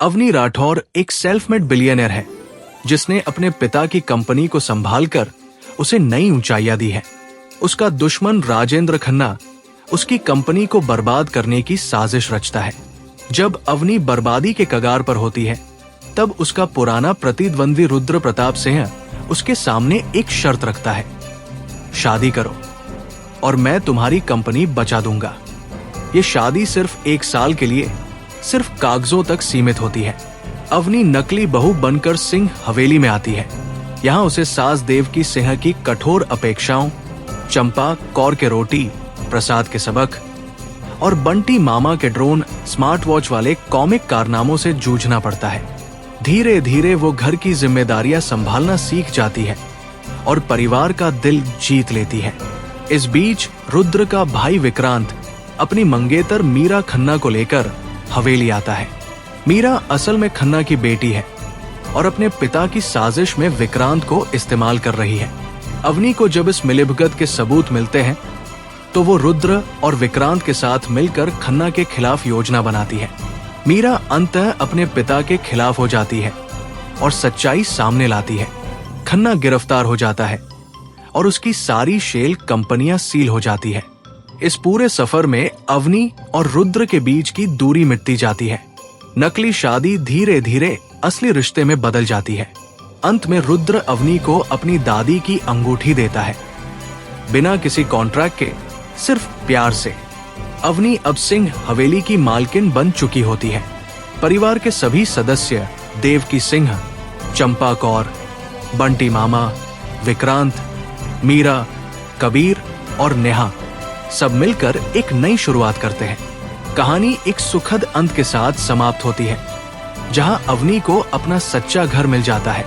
अवनी राठौर एक self made billionaire है जिसने अपने पिता की कंपनी को संभालकर उसे नई ऊंचाइयां दी है। उसका दुश्मन राजेंद्र खन्ना उसकी कंपनी को बर्बाद करने की साजिश रचता है। जब अवनी बर्बादी के कगार पर होती है तब उसका पुराना प्रतिद्वंदी रुद्र प्रताप सिंह उसके सामने एक शर्त रखता है, शादी करो और मैं तुम्हारी कंपनी बचा दूंगा। ये शादी सिर्फ 1 साल के लिए सिर्फ कागजों तक सीमित होती है। अवनी नकली बहू बनकर सिंह हवेली में आती है। यहाँ उसे सास देवकी सिंह की कठोर अपेक्षाओं, चंपा कौर के रोटी प्रसाद के सबक और बंटी मामा के ड्रोन स्मार्ट वॉच वाले कॉमिक कारनामों से जूझना पड़ता है। धीरे धीरे वो घर की जिम्मेदारियां संभालना सीख जाती है और परिवार का दिल जीत लेती है। इस बीच रुद्र का भाई विक्रांत अपनी मंगेतर मीरा खन्ना को लेकर हवेली आता है। मीरा असल में खन्ना की बेटी है और अपने पिता की साजिश में विक्रांत को इस्तेमाल कर रही है। अवनी को जब इस मिलीभगत के सबूत मिलते हैं तो वो रुद्र और विक्रांत के साथ मिलकर खन्ना के खिलाफ योजना बनाती है। मीरा अंततः अपने पिता के खिलाफ हो जाती है और सच्चाई सामने लाती है। खन्ना गिरफ्तार हो जाता है और उसकी सारी शेल कंपनियां सील हो जाती है। इस पूरे सफर में अवनी और रुद्र के बीच की दूरी मिटती जाती है। नकली शादी धीरे धीरे असली रिश्ते में बदल जाती है। अंत में रुद्र अवनी को अपनी दादी की अंगूठी देता है, बिना किसी कॉन्ट्रैक्ट के, सिर्फ प्यार से। अवनी अब सिंह हवेली की मालकिन बन चुकी होती है। परिवार के सभी सदस्य देवकी सिंह, चंपा कौर, बंटी मामा, विक्रांत, मीरा, कबीर और नेहा सब मिलकर एक नई शुरुआत करते हैं। कहानी एक सुखद अंत के साथ समाप्त होती है, जहां अवनी को अपना सच्चा घर मिल जाता है।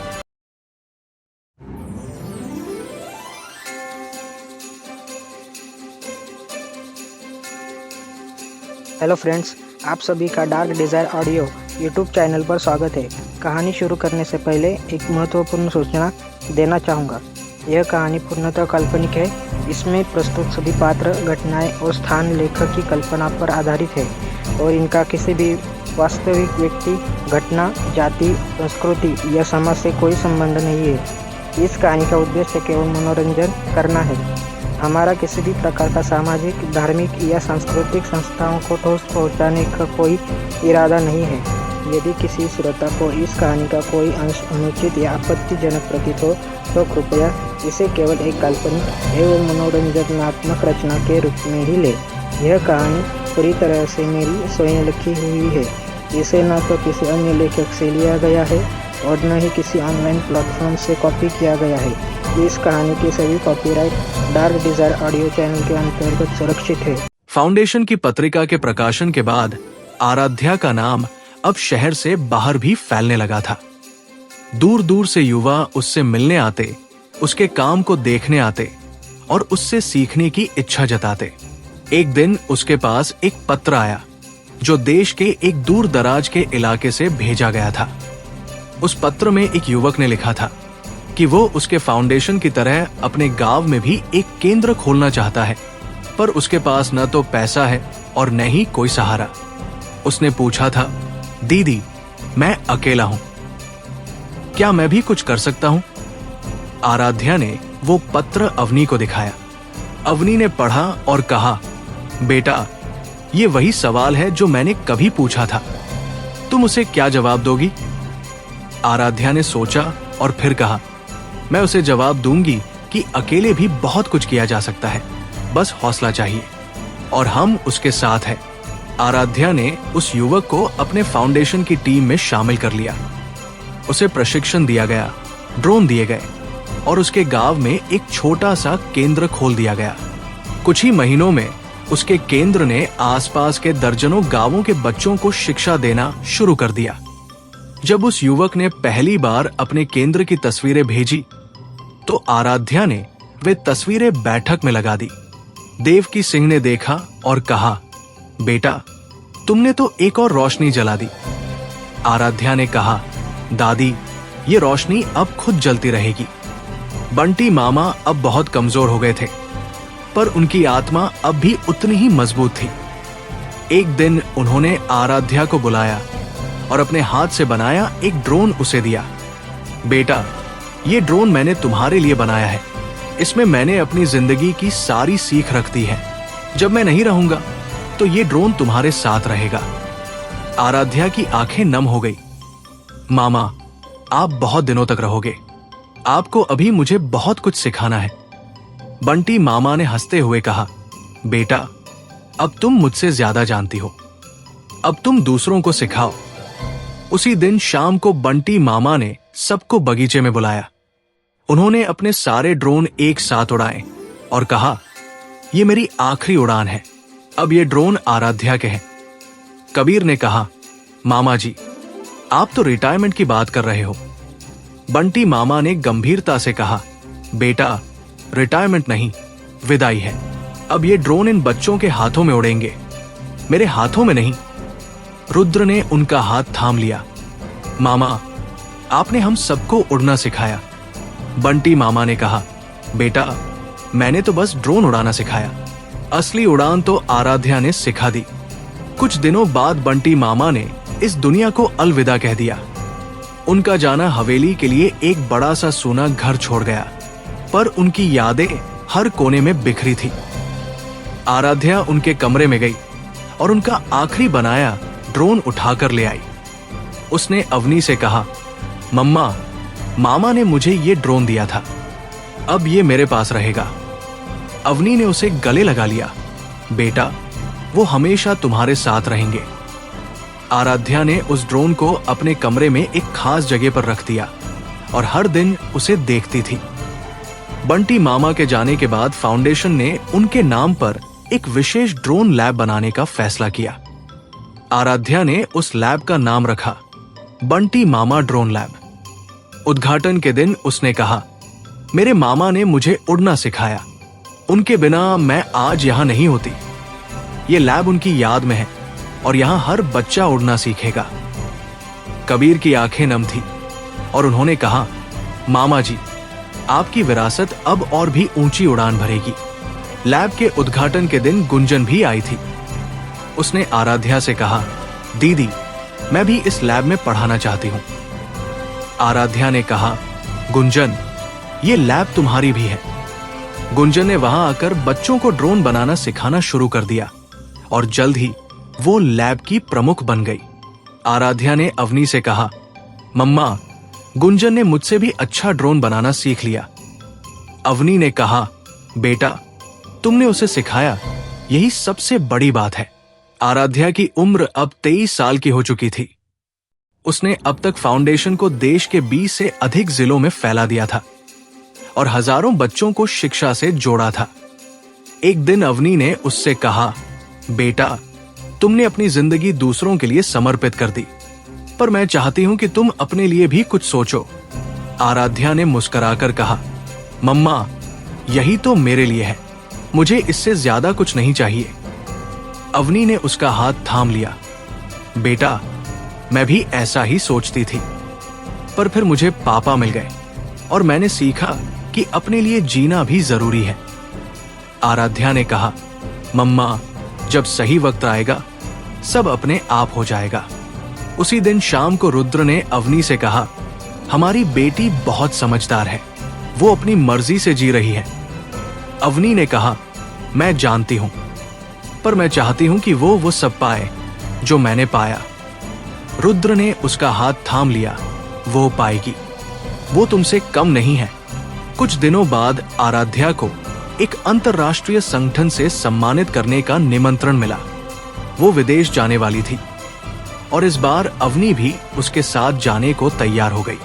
हेलो फ्रेंड्स, आप सभी का dark desire audio YouTube channel पर स्वागत है। कहानी शुरू करने से पहले एक महत्वपूर्ण सूचना देना चाहूँगा। यह कहानी पूर्णतः काल्पनिक है। इसमें प्रस्तुत सभी पात्र, घटनाएं और स्थान लेखक की कल्पना पर आधारित है और इनका किसी भी वास्तविक व्यक्ति, घटना, जाति, संस्कृति या समाज से कोई संबंध नहीं है। इस कहानी का उद्देश्य केवल मनोरंजन करना है। हमारा किसी भी प्रकार का सामाजिक, धार्मिक या सांस्कृतिक संस्थाओं को ठोस पहुंचाने का कोई इरादा नहीं है। यदि किसी श्रोता को इस कहानी का कोई अंश अनुचित या आपत्तिजनक प्रतीत हो तो कृपया इसे केवल एक काल्पनिक एवं मनोरंजनात्मक रचना के रूप में ही ले। यह कहानी पूरी तरह से मेरी स्वयं लिखी हुई है। इसे न तो किसी अन्य लेखक से लिया गया है और न ही किसी ऑनलाइन प्लेटफॉर्म से कॉपी किया गया है। इस कहानी की सभी copyright dark desire audio channel के अंतर्गत सुरक्षित है। फाउंडेशन की पत्रिका के प्रकाशन के बाद आराध्या का नाम अब शहर से बाहर भी फैलने लगा था। दूर दूर से युवा उससे मिलने आते, उसके काम को देखने आते और उससे सीखने की इच्छा जताते। एक दिन उसके पास एक पत्र आया जो देश के एक दूर दराज के इलाके से भेजा गया था। उस पत्र में एक युवक ने लिखा था कि वो उसके फाउंडेशन की तरह अपने गांव में भी एक केंद्र खोलना चाहता है, पर उसके पास न तो पैसा है और न ही कोई सहारा। उसने पूछा था, दीदी, मैं अकेला हूं, क्या मैं भी कुछ कर सकता हूं? आराध्या ने वो पत्र अवनी को दिखाया। अवनी ने पढ़ा और कहा, बेटा, ये वही सवाल है जो मैंने कभी पूछा था, तुम उसे क्या जवाब दोगी? आराध्या ने सोचा और फिर कहा, मैं उसे जवाब दूंगी कि अकेले भी बहुत कुछ किया जा सकता है, बस हौसला चाहिए और हम उसके साथ हैं। आराध्या ने उस युवक को अपने फाउंडेशन की टीम में शामिल कर लिया। उसे प्रशिक्षण दिया गया, ड्रोन दिए गए और उसके गांव में एक छोटा सा केंद्र खोल दिया गया। कुछ ही महीनों में उसके केंद्र ने आसपास के दर्जनों गांवों के बच्चों को शिक्षा देना शुरू कर दिया। जब उस युवक ने पहली बार अपने केंद्र की तस्वीरें भेजी तो आराध्या ने वे तस्वीरें बैठक में लगा दी। देवकी सिंह ने देखा और कहा, बेटा, तुमने तो एक और रोशनी जला दी। आराध्या ने कहा, दादी, ये रोशनी अब खुद जलती रहेगी। बंटी मामा अब बहुत कमजोर हो गए थे, पर उनकी आत्मा अब भी उतनी ही मजबूत थी। एक दिन उन्होंने आराध्या को बुलाया और अपने हाथ से बनाया एक ड्रोन उसे दिया। बेटा, ये ड्रोन मैंने तुम्हारे लिए बनाया है। इसमें मैंने अपनी जिंदगी की सारी सीख रख दी है। जब मैं नहीं रहूंगा तो ये ड्रोन तुम्हारे साथ रहेगा। आराध्या की आंखें नम हो गई। मामा, आप बहुत दिनों तक रहोगे। आपको अभी मुझे बहुत कुछ सिखाना है। बंटी मामा ने हंसते हुए कहा, बेटा, अब तुम मुझसे ज्यादा जानती हो। अब तुम दूसरों को सिखाओ। उसी दिन शाम को बंटी मामा ने सबको बगीचे में बुलाया। उन्होंने अपने सारे ड्रोन एक साथ उड़ाए और कहा, ये मेरी आखिरी उड़ान है। अब ये ड्रोन आराध्या के हैं। कबीर ने कहा, मामा जी, आप तो रिटायरमेंट की बात कर रहे हो। बंटी मामा ने गंभीरता से कहा, बेटा, रिटायरमेंट नहीं, विदाई है। अब ये ड्रोन इन बच्चों के हाथों में उड़ेंगे, मेरे हाथों में नहीं। रुद्र ने उनका हाथ थाम लिया। मामा, आपने हम सबको उड़ना सिखाया। बंटी मामा ने कहा, बेटा, मैंने तो बस ड्रोन उड़ाना सिखाया। असली उड़ान तो आराध्या ने सिखा दी। कुछ दिनों बाद बंटी मामा ने इस दुनिया को अलविदा कह दिया। उनका जाना हवेली के लिए एक बड़ा सा सोना घर छोड़ गया, पर उनकी यादें हर कोने में बिखरी थी। आराध्या उनके कमरे में गई और उनका आखिरी बनाया ड्रोन उठाकर ले आई। उसने अवनी से कहा, मम्मा, मामा ने मुझे ये ड्रोन दिया था, अब ये मेरे पास रहेगा। अवनी ने उसे गले लगा लिया। बेटा, वो हमेशा तुम्हारे साथ रहेंगे। आराध्या ने उस ड्रोन को अपने कमरे में एक खास जगह पर रख दिया और हर दिन उसे देखती थी। बंटी मामा के जाने के बाद फाउंडेशन ने उनके नाम पर एक विशेष ड्रोन लैब बनाने का फैसला किया। आराध्या ने उस लैब का नाम रखा बंटी मामा ड्रोन लैब। उद्घाटन के दिन उसने कहा, मेरे मामा ने मुझे उड़ना सिखाया। उनके बिना मैं आज यहां नहीं होती। ये लैब उनकी याद में है और यहां हर बच्चा उड़ना सीखेगा। कबीर की आंखें नम थी और उन्होंने कहा, मामा जी, आपकी विरासत अब और भी ऊंची उड़ान भरेगी। लैब के उद्घाटन के दिन गुंजन भी आई थी। उसने आराध्या से कहा, दीदी, मैं भी इस लैब में पढ़ाना चाहती हूं। आराध्या ने कहा, गुंजन, ये लैब तुम्हारी भी है। गुंजन ने वहां आकर बच्चों को ड्रोन बनाना सिखाना शुरू कर दिया और जल्द ही वो लैब की प्रमुख बन गई। आराध्या ने अवनी से कहा, मम्मा, गुंजन ने मुझसे भी अच्छा ड्रोन बनाना सीख लिया। अवनी ने कहा, बेटा, तुमने उसे सिखाया, यही सबसे बड़ी बात है। आराध्या की उम्र अब 23 साल की हो चुकी थी। उसने अब तक फाउंडेशन को देश के 20 से अधिक जिलों में फैला दिया था और हजारों बच्चों को शिक्षा से जोड़ा था। एक दिन अवनी ने उससे कहा, बेटा, तुमने अपनी जिंदगी दूसरों के लिए समर्पित कर दी, पर मैं चाहती हूं कि तुम अपने लिए भी कुछ सोचो। आराध्या ने मुस्कुराकर कहा, मम्मा, यही तो मेरे लिए है, मुझे इससे ज्यादा कुछ नहीं चाहिए। अवनी ने उसका हाथ थाम लिया। बेटा, मैं भी ऐसा ही सोचती थी, पर फिर मुझे पापा मिल गए और मैंने सीखा कि अपने लिए जीना भी जरूरी है। आराध्या ने कहा, मम्मा, जब सही वक्त आएगा सब अपने आप हो जाएगा। उसी दिन शाम को रुद्र ने अवनी से कहा, हमारी बेटी बहुत समझदार है, वो अपनी मर्जी से जी रही है। अवनी ने कहा, मैं जानती हूं, पर मैं चाहती हूं कि वो सब पाए जो मैंने पाया। रुद्र ने उसका हाथ थाम लिया। वो पाएगी, वो तुमसे कम नहीं है। कुछ दिनों बाद आराध्या को एक अंतर्राष्ट्रीय संगठन से सम्मानित करने का निमंत्रण मिला। वो विदेश जाने वाली थी और इस बार अवनी भी उसके साथ जाने को तैयार हो गई।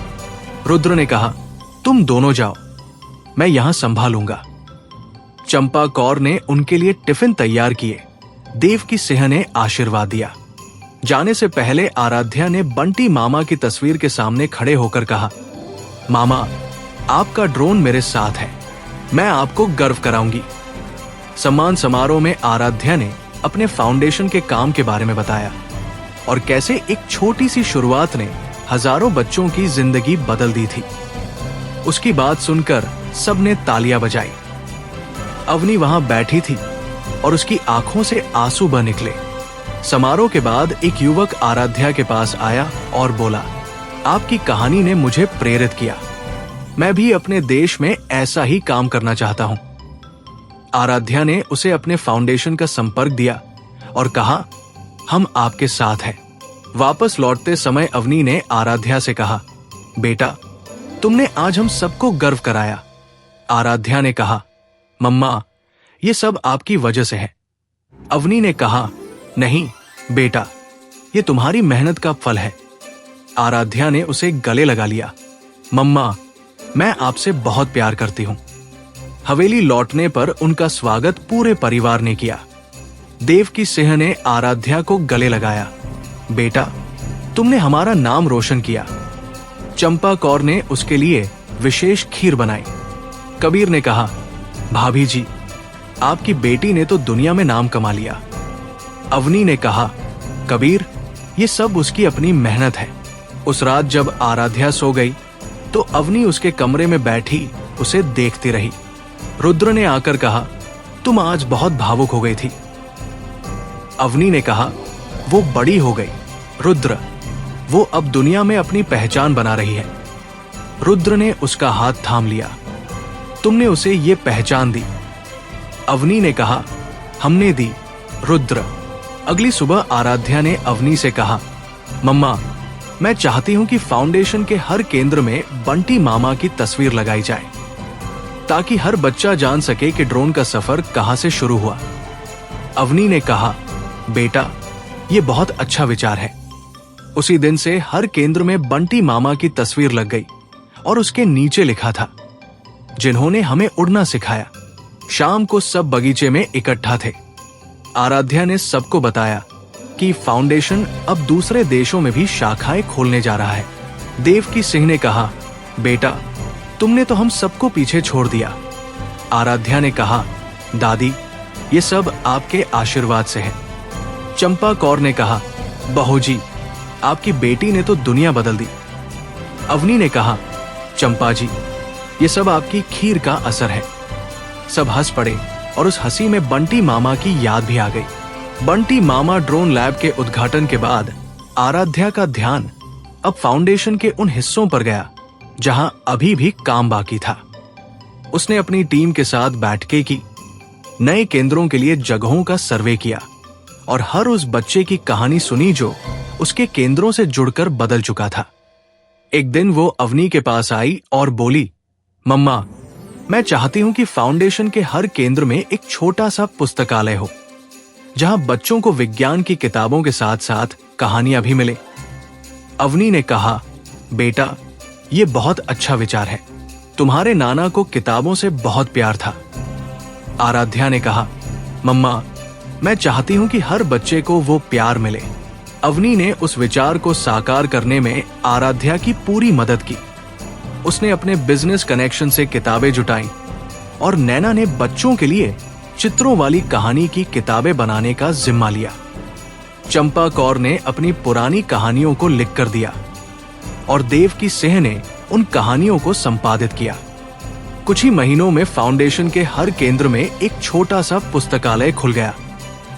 रुद्र ने कहा, तुम दोनों जाओ, मैं यहां संभालूंगा। चंपा कौर ने उनके लिए टिफिन तैयार किए। देव की सिंह ने आशीर्वाद दिया। जाने से पहले आराध्या ने बंटी मामा की तस्वीर के सामने खड़े होकर कहा, मामा, आपका ड्रोन मेरे साथ है, मैं आपको गर्व कराऊंगी। सम्मान समारोह में आराध्या ने अपने फाउंडेशन के काम के बारे में बताया और कैसे एक छोटी सी शुरुआत ने हजारों बच्चों की जिंदगी बदल दी थी। उसकी बात सुनकर सबने तालियां बजाई। अवनी वहां बैठी थी और उसकी आंखों से आंसू बह निकले। समारोह के बाद एक युवक आराध्या के पास आया और बोला, आपकी कहानी ने मुझे प्रेरित किया। मैं भी अपने देश में ऐसा ही काम करना चाहता हूं। आराध्या ने उसे अपने फाउंडेशन का संपर्क दिया और कहा, हम आपके साथ हैं। वापस लौटते समय अवनी ने आराध्या से कहा, बेटा, तुमने आज हम सबको गर्व कराया। आराध्या ने कहा, मम्मा, ये सब आपकी वजह से है। अवनी ने कहा, नहीं बेटा, ये तुम्हारी मेहनत का फल है। आराध्या ने उसे गले लगा लिया। मम्मा, मैं आपसे बहुत प्यार करती हूं। हवेली लौटने पर उनका स्वागत पूरे परिवार ने किया। देवकी सिंह ने आराध्या को गले लगाया। बेटा, तुमने हमारा नाम रोशन किया। चंपा कौर ने उसके लिए विशेष खीर बनाई। कबीर ने कहा, भाभी जी, आपकी बेटी ने तो दुनिया में नाम कमा लिया। अवनी ने कहा, कबीर, ये सब उसकी अपनी मेहनत है। उस रात जब आराध्या सो गई तो अवनी उसके कमरे में बैठी उसे देखती रही। रुद्र ने आकर कहा, तुम आज बहुत भावुक हो गई थी। अवनी ने कहा, वो बड़ी हो गई रुद्र, वो अब दुनिया में अपनी पहचान बना रही है। रुद्र ने उसका हाथ थाम लिया। तुमने उसे ये पहचान दी। अवनी ने कहा, हमने दी रुद्र। अगली सुबह आराध्या ने अवनी से कहा, मम्मा, मैं चाहती हूं कि फाउंडेशन के हर केंद्र में बंटी मामा की तस्वीर लगाई जाए ताकि हर बच्चा जान सके कि ड्रोन का सफर कहां से शुरू हुआ। अवनी ने कहा, बेटा, ये बहुत अच्छा विचार है। उसी दिन से हर केंद्र में बंटी मामा की तस्वीर लग गई और उसके नीचे लिखा था, जिन्होंने हमें उड़ना सिखाया। शाम को सब बगीचे में इकट्ठा थे। आराध्या ने सबको बताया कि फाउंडेशन अब दूसरे देशों में भी शाखाएं खोलने जा रहा है। देवकी सिंह ने कहा, बेटा, तुमने तो हम सबको पीछे छोड़ दिया। आराध्या ने कहा, दादी, ये सब आपके आशीर्वाद से है। चंपा कौर ने कहा, बहू जी, आपकी बेटी ने तो दुनिया बदल दी। अवनी ने कहा, चंपा जी, ये सब आपकी खीर का असर है। सब हंस पड़े और उस हंसी में बंटी मामा की याद भी आ गई। बंटी मामा ड्रोन लैब के उद्घाटन के बाद आराध्या का ध्यान अब फाउंडेशन के उन हिस्सों पर गया जहां अभी भी काम बाकी था। उसने अपनी टीम के साथ बैठकें की, नए केंद्रों के लिए जगहों का सर्वे किया और हर उस बच्चे की कहानी सुनी जो उसके केंद्रों से जुड़कर बदल चुका था। एक दिन वो अवनी के पास आई और बोली, मम्मा, मैं चाहती हूं कि फाउंडेशन के हर केंद्र में एक छोटा सा पुस्तकालय हो जहां बच्चों को विज्ञान की किताबों के साथ साथ कहानियां भी मिले। अवनी ने कहा, बेटा, ये बहुत अच्छा विचार है। तुम्हारे नाना को किताबों से बहुत प्यार था। आराध्या ने कहा, मम्मा, मैं चाहती हूं कि हर बच्चे को वो प्यार मिले। अवनी ने उस विचार को साकार करने में आराध्या की पूरी मदद की। उसने अपने बिजनेस कनेक्शन से किताबें जुटाई और नैना ने बच्चों के लिए चित्रों वाली कहानी की किताबें बनाने का जिम्मा लिया। चंपा कौर ने अपनी पुरानी कहानियों को लिख कर दिया और देवकी सिंह ने उन कहानियों को संपादित किया। कुछ ही महीनों में फाउंडेशन के हर केंद्र में एक छोटा सा पुस्तकालय खुल गया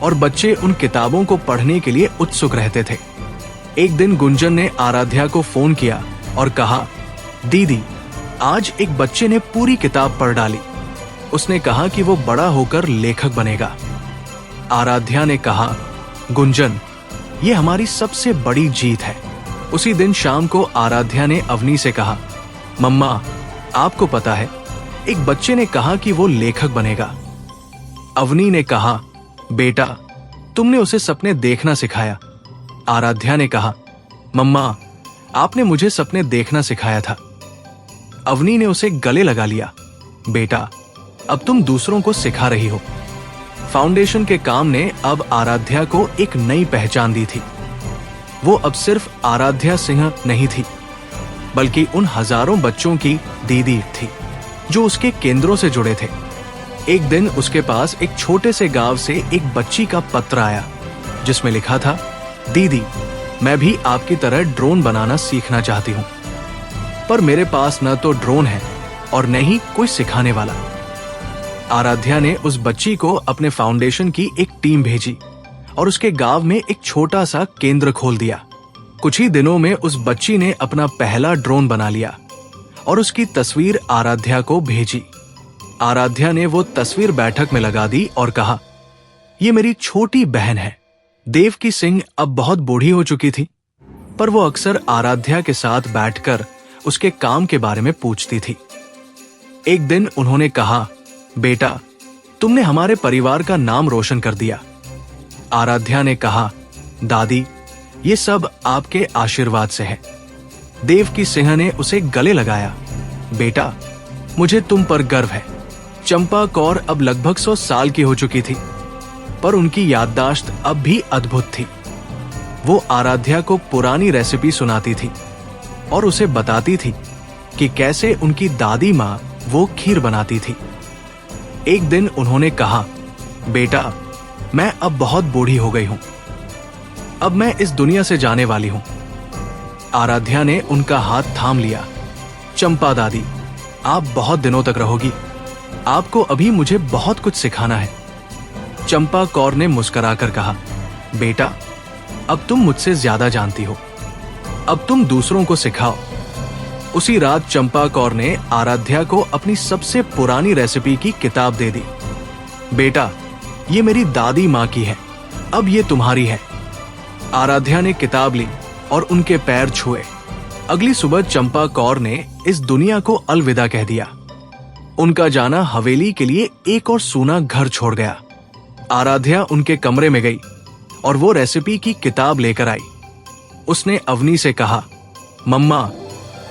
और बच्चे उन किताबों को पढ़ने के लिए उत्सुक रहते थे। एक दिन गुंजन ने आराध्या को फोन किया और कहा, दीदी, आज एक बच्चे ने पूरी किताब पढ़ डाली। उसने कहा कि वो बड़ा होकर लेखक बनेगा। आराध्या ने कहा, गुंजन, ये हमारी सबसे बड़ी जीत है। उसी दिन शाम को आराध्या ने अवनी से कहा, मम्मा, आपको पता है, एक बच्चे ने कहा कि वो लेखक बनेगा। अवनी ने कहा, बेटा, तुमने उसे सपने देखना सिखाया। आराध्या ने कहा, मम्मा, आपने मुझे सपने देखना सिखाया था। अवनी ने उसे गले लगा लिया। बेटा, अब तुम दूसरों को सिखा रही हो। फाउंडेशन के काम ने अब आराध्या को एक नई पहचान दी थी। वो अब सिर्फ आराध्या सिंह नहीं थी, बल्कि उन हजारों बच्चों की दीदी थी जो उसके केंद्रों से जुड़े थे। एक दिन उसके पास एक छोटे से गांव से एक बच्ची का पत्र आया जिसमें लिखा था, दीदी, मैं भी आपकी तरह ड्रोन बनाना सीखना चाहती हूँ, पर मेरे पास न तो ड्रोन है और न ही कोई सिखाने वाला। आराध्या ने उस बच्ची को अपने फाउंडेशन की एक टीम भेजी और उसके गांव में एक छोटा सा केंद्र खोल दिया। कुछ ही दिनों में उस बच्ची ने अपना पहला ड्रोन बना लिया और उसकी तस्वीर आराध्या को भेजी। आराध्या ने वो तस्वीर बैठक में लगा दी और कहा, ये मेरी छोटी बहन है। देवकी सिंह अब बहुत बूढ़ी हो चुकी थी, पर वो अक्सर आराध्या के साथ बैठकर उसके काम के बारे में पूछती थी। एक दिन उन्होंने कहा, बेटा, तुमने हमारे परिवार का नाम रोशन कर दिया। आराध्या ने कहा, दादी, ये सब आपके आशीर्वाद से है। देवकी सिंह ने उसे गले लगाया। बेटा, मुझे तुम पर गर्व है। चंपा कौर अब लगभग 100 साल की हो चुकी थी, पर उनकी याददाश्त अब भी अद्भुत थी। वो आराध्या को पुरानी रेसिपी सुनाती थी और उसे बताती थी कि कैसे उनकी दादी माँ वो खीर बनाती थी। एक दिन उन्होंने कहा, बेटा, मैं अब बहुत बूढ़ी हो गई हूं। अब मैं इस दुनिया से जाने वाली हूं। आराध्या ने उनका हाथ थाम लिया। चंपा दादी, आप बहुत दिनों तक रहोगी। आपको अभी मुझे बहुत कुछ सिखाना है। चंपा कौर ने मुस्कुराकर कहा, बेटा, अब तुम मुझसे ज्यादा जानती हो। अब तुम दूसरों को सिखाओ। उसी रात चंपा कौर ने आराध्या को अपनी सबसे पुरानी रेसिपी की किताब दे दी। बेटा, ये मेरी दादी माँ की है, अब ये तुम्हारी है। आराध्या ने किताब ली और उनके पैर छुए। अगली सुबह चंपा कौर ने इस दुनिया को अलविदा कह दिया। उनका जाना हवेली के लिए एक और सूना घर छोड़ गया। आराध्या उनके कमरे में गई और वो रेसिपी की किताब लेकर आई। उसने अवनी से कहा, मम्मा,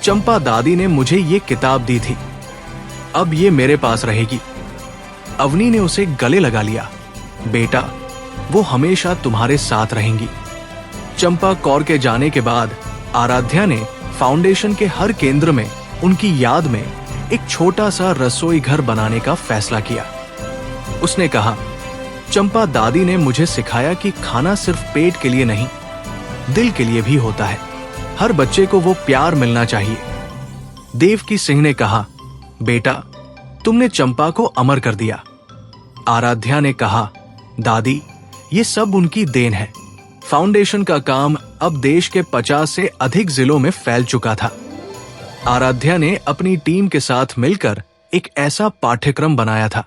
चंपा दादी ने मुझे ये किताब दी थी, अब ये मेरे पास रहेगी। अवनी ने उसे गले लगा लिया। बेटा, वो हमेशा तुम्हारे साथ रहेंगी। चंपा कौर के जाने के बाद आराध्या ने फाउंडेशन के हर केंद्र में उनकी याद में एक छोटा सा रसोई घर बनाने का फैसला किया। उसने कहा, चंपा दादी ने मुझे सिखाया कि खाना सिर्फ पेट के लिए नहीं, दिल के लिए भी होता है। हर बच्चे को वो प्यार मिलना चाहिए। देवकी सिंह ने कहा, बेटा, तुमने चंपा को अमर कर दिया। आराध्या ने कहा, दादी, ये सब उनकी देन है। फाउंडेशन का काम अब देश के 50 से अधिक जिलों में फैल चुका था। आराध्या ने अपनी टीम के साथ मिलकर एक ऐसा पाठ्यक्रम बनाया था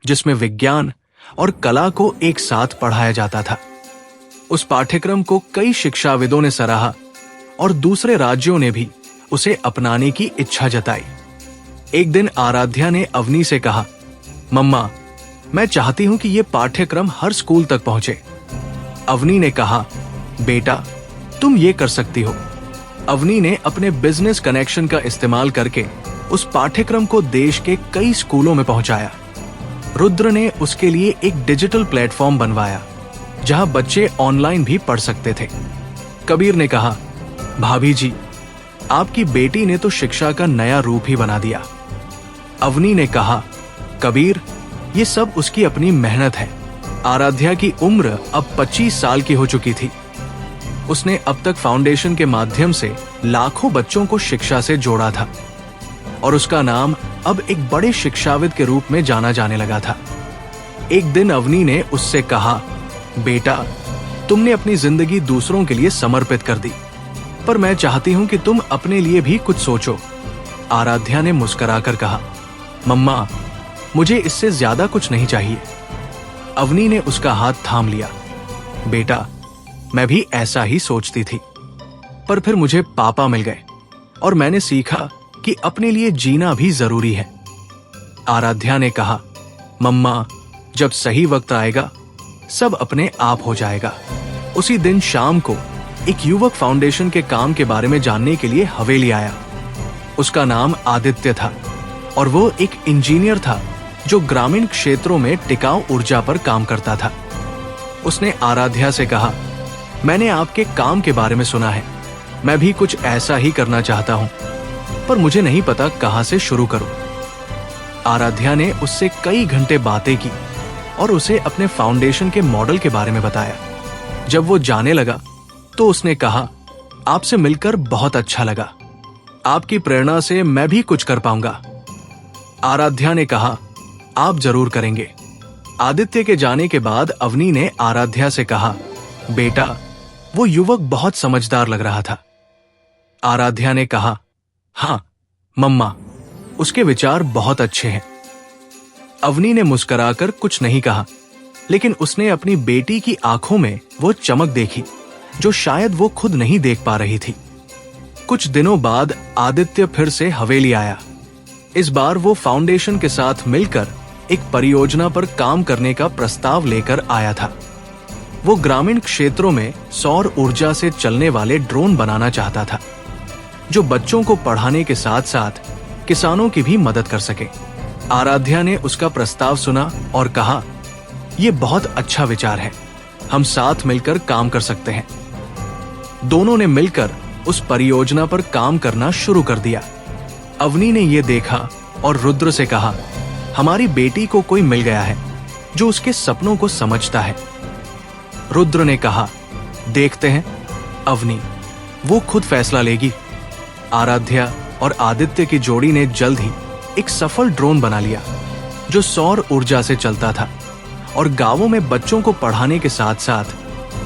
जिसमें विज्ञान और कला को एक साथ पढ़ाया जाता था। उस पाठ्यक्रम को कई शिक्षाविदों ने सराहा और दूसरे राज्यों ने भी उसे अपनाने की इच्छा जताई। एक दिन आराध्या ने अवनी से कहा, मम्मा, मैं चाहती हूं कि यह पाठ्यक्रम हर स्कूल तक पहुंचे। अवनी ने कहा, बेटा, तुम ये कर सकती हो। अवनी ने अपने बिजनेस कनेक्शन का इस्तेमाल करके उस पाठ्यक्रम को देश के कई स्कूलों में पहुंचाया। रुद्र ने उसके लिए एक डिजिटल प्लेटफॉर्म बनवाया जहां बच्चे ऑनलाइन भी पढ़ सकते थे। कबीर ने कहा, भाभी जी, आपकी बेटी ने तो शिक्षा का नया रूप ही बना दिया। अवनी ने कहा, कबीर, ये सब उसकी अपनी मेहनत है। आराध्या की उम्र अब 25 साल की हो चुकी थी। उसने अब तक फाउंडेशन के माध्यम से लाखों बच्चों को शिक्षा से जोड़ा था और उसका नाम अब एक बड़े शिक्षाविद के रूप में जाना जाने लगा था। एक दिन अवनी ने उससे कहा, बेटा, तुमने अपनी जिंदगी दूसरों के लिए समर्पित कर दी, पर मैं चाहती हूं कि तुम अपने लिए भी कुछ सोचो। आराध्या ने मुस्कुराकर कहा, मम्मा, मुझे इससे ज्यादा कुछ नहीं चाहिए। अवनी ने उसका हाथ थाम लिया। बेटा, मैं भी ऐसा ही सोचती थी, पर फिर मुझे पापा मिल गए और मैंने सीखा कि अपने लिए जीना भी जरूरी है। आराध्या ने कहा, मम्मा, जब सही वक्त आएगा सब अपने आप हो जाएगा। उसी दिन शाम को एक युवक फाउंडेशन के काम के बारे में जानने के लिए हवेली आया। उसका नाम आदित्य था और वो एक इंजीनियर था जो ग्रामीण क्षेत्रों में टिकाऊ ऊर्जा पर काम करता था। उसने आराध्या से कहा, मैंने आपके काम के बारे में सुना है, मैं भी कुछ ऐसा ही करना चाहता हूं, पर मुझे नहीं पता कहां से शुरू करूं। आराध्या ने उससे कई घंटे बातें की और उसे अपने फाउंडेशन के मॉडल के बारे में बताया। जब वो जाने लगा तो उसने कहा, आपसे मिलकर बहुत अच्छा लगा, आपकी प्रेरणा से मैं भी कुछ कर पाऊंगा। आराध्या ने कहा, आप जरूर करेंगे। आदित्य के जाने के बाद अवनी ने आराध्या से कहा, बेटा, वो युवक बहुत समझदार लग रहा था। आराध्या ने कहा, हाँ मम्मा, उसके विचार बहुत अच्छे हैं। अवनी ने मुस्कुराकर कुछ नहीं कहा, लेकिन उसने अपनी बेटी की आंखों में वो चमक देखी जो शायद वो खुद नहीं देख पा रही थी। कुछ दिनों बाद आदित्य फिर से हवेली आया। इस बार वो फाउंडेशन के साथ मिलकर एक परियोजना पर काम करने का प्रस्ताव लेकर आया था। वो ग्रामीण क्षेत्रों में सौर ऊर्जा से चलने वाले ड्रोन बनाना चाहता था, जो बच्चों को पढ़ाने के साथ साथ किसानों की भी मदद कर सके। आराध्या ने उसका प्रस्ताव सुना और कहा, यह बहुत अच्छा विचार है, हम साथ मिलकर काम कर सकते हैं। दोनों ने मिलकर उस परियोजना पर काम करना शुरू कर दिया। अवनी ने यह देखा और रुद्र से कहा, हमारी बेटी को कोई मिल गया है जो उसके सपनों को समझता है। रुद्र ने कहा, देखते हैं अवनी, वो खुद फैसला लेगी। आराध्या और आदित्य की जोड़ी ने जल्द ही एक सफल ड्रोन बना लिया जो सौर ऊर्जा से चलता था और गांवों में बच्चों को पढ़ाने के साथ साथ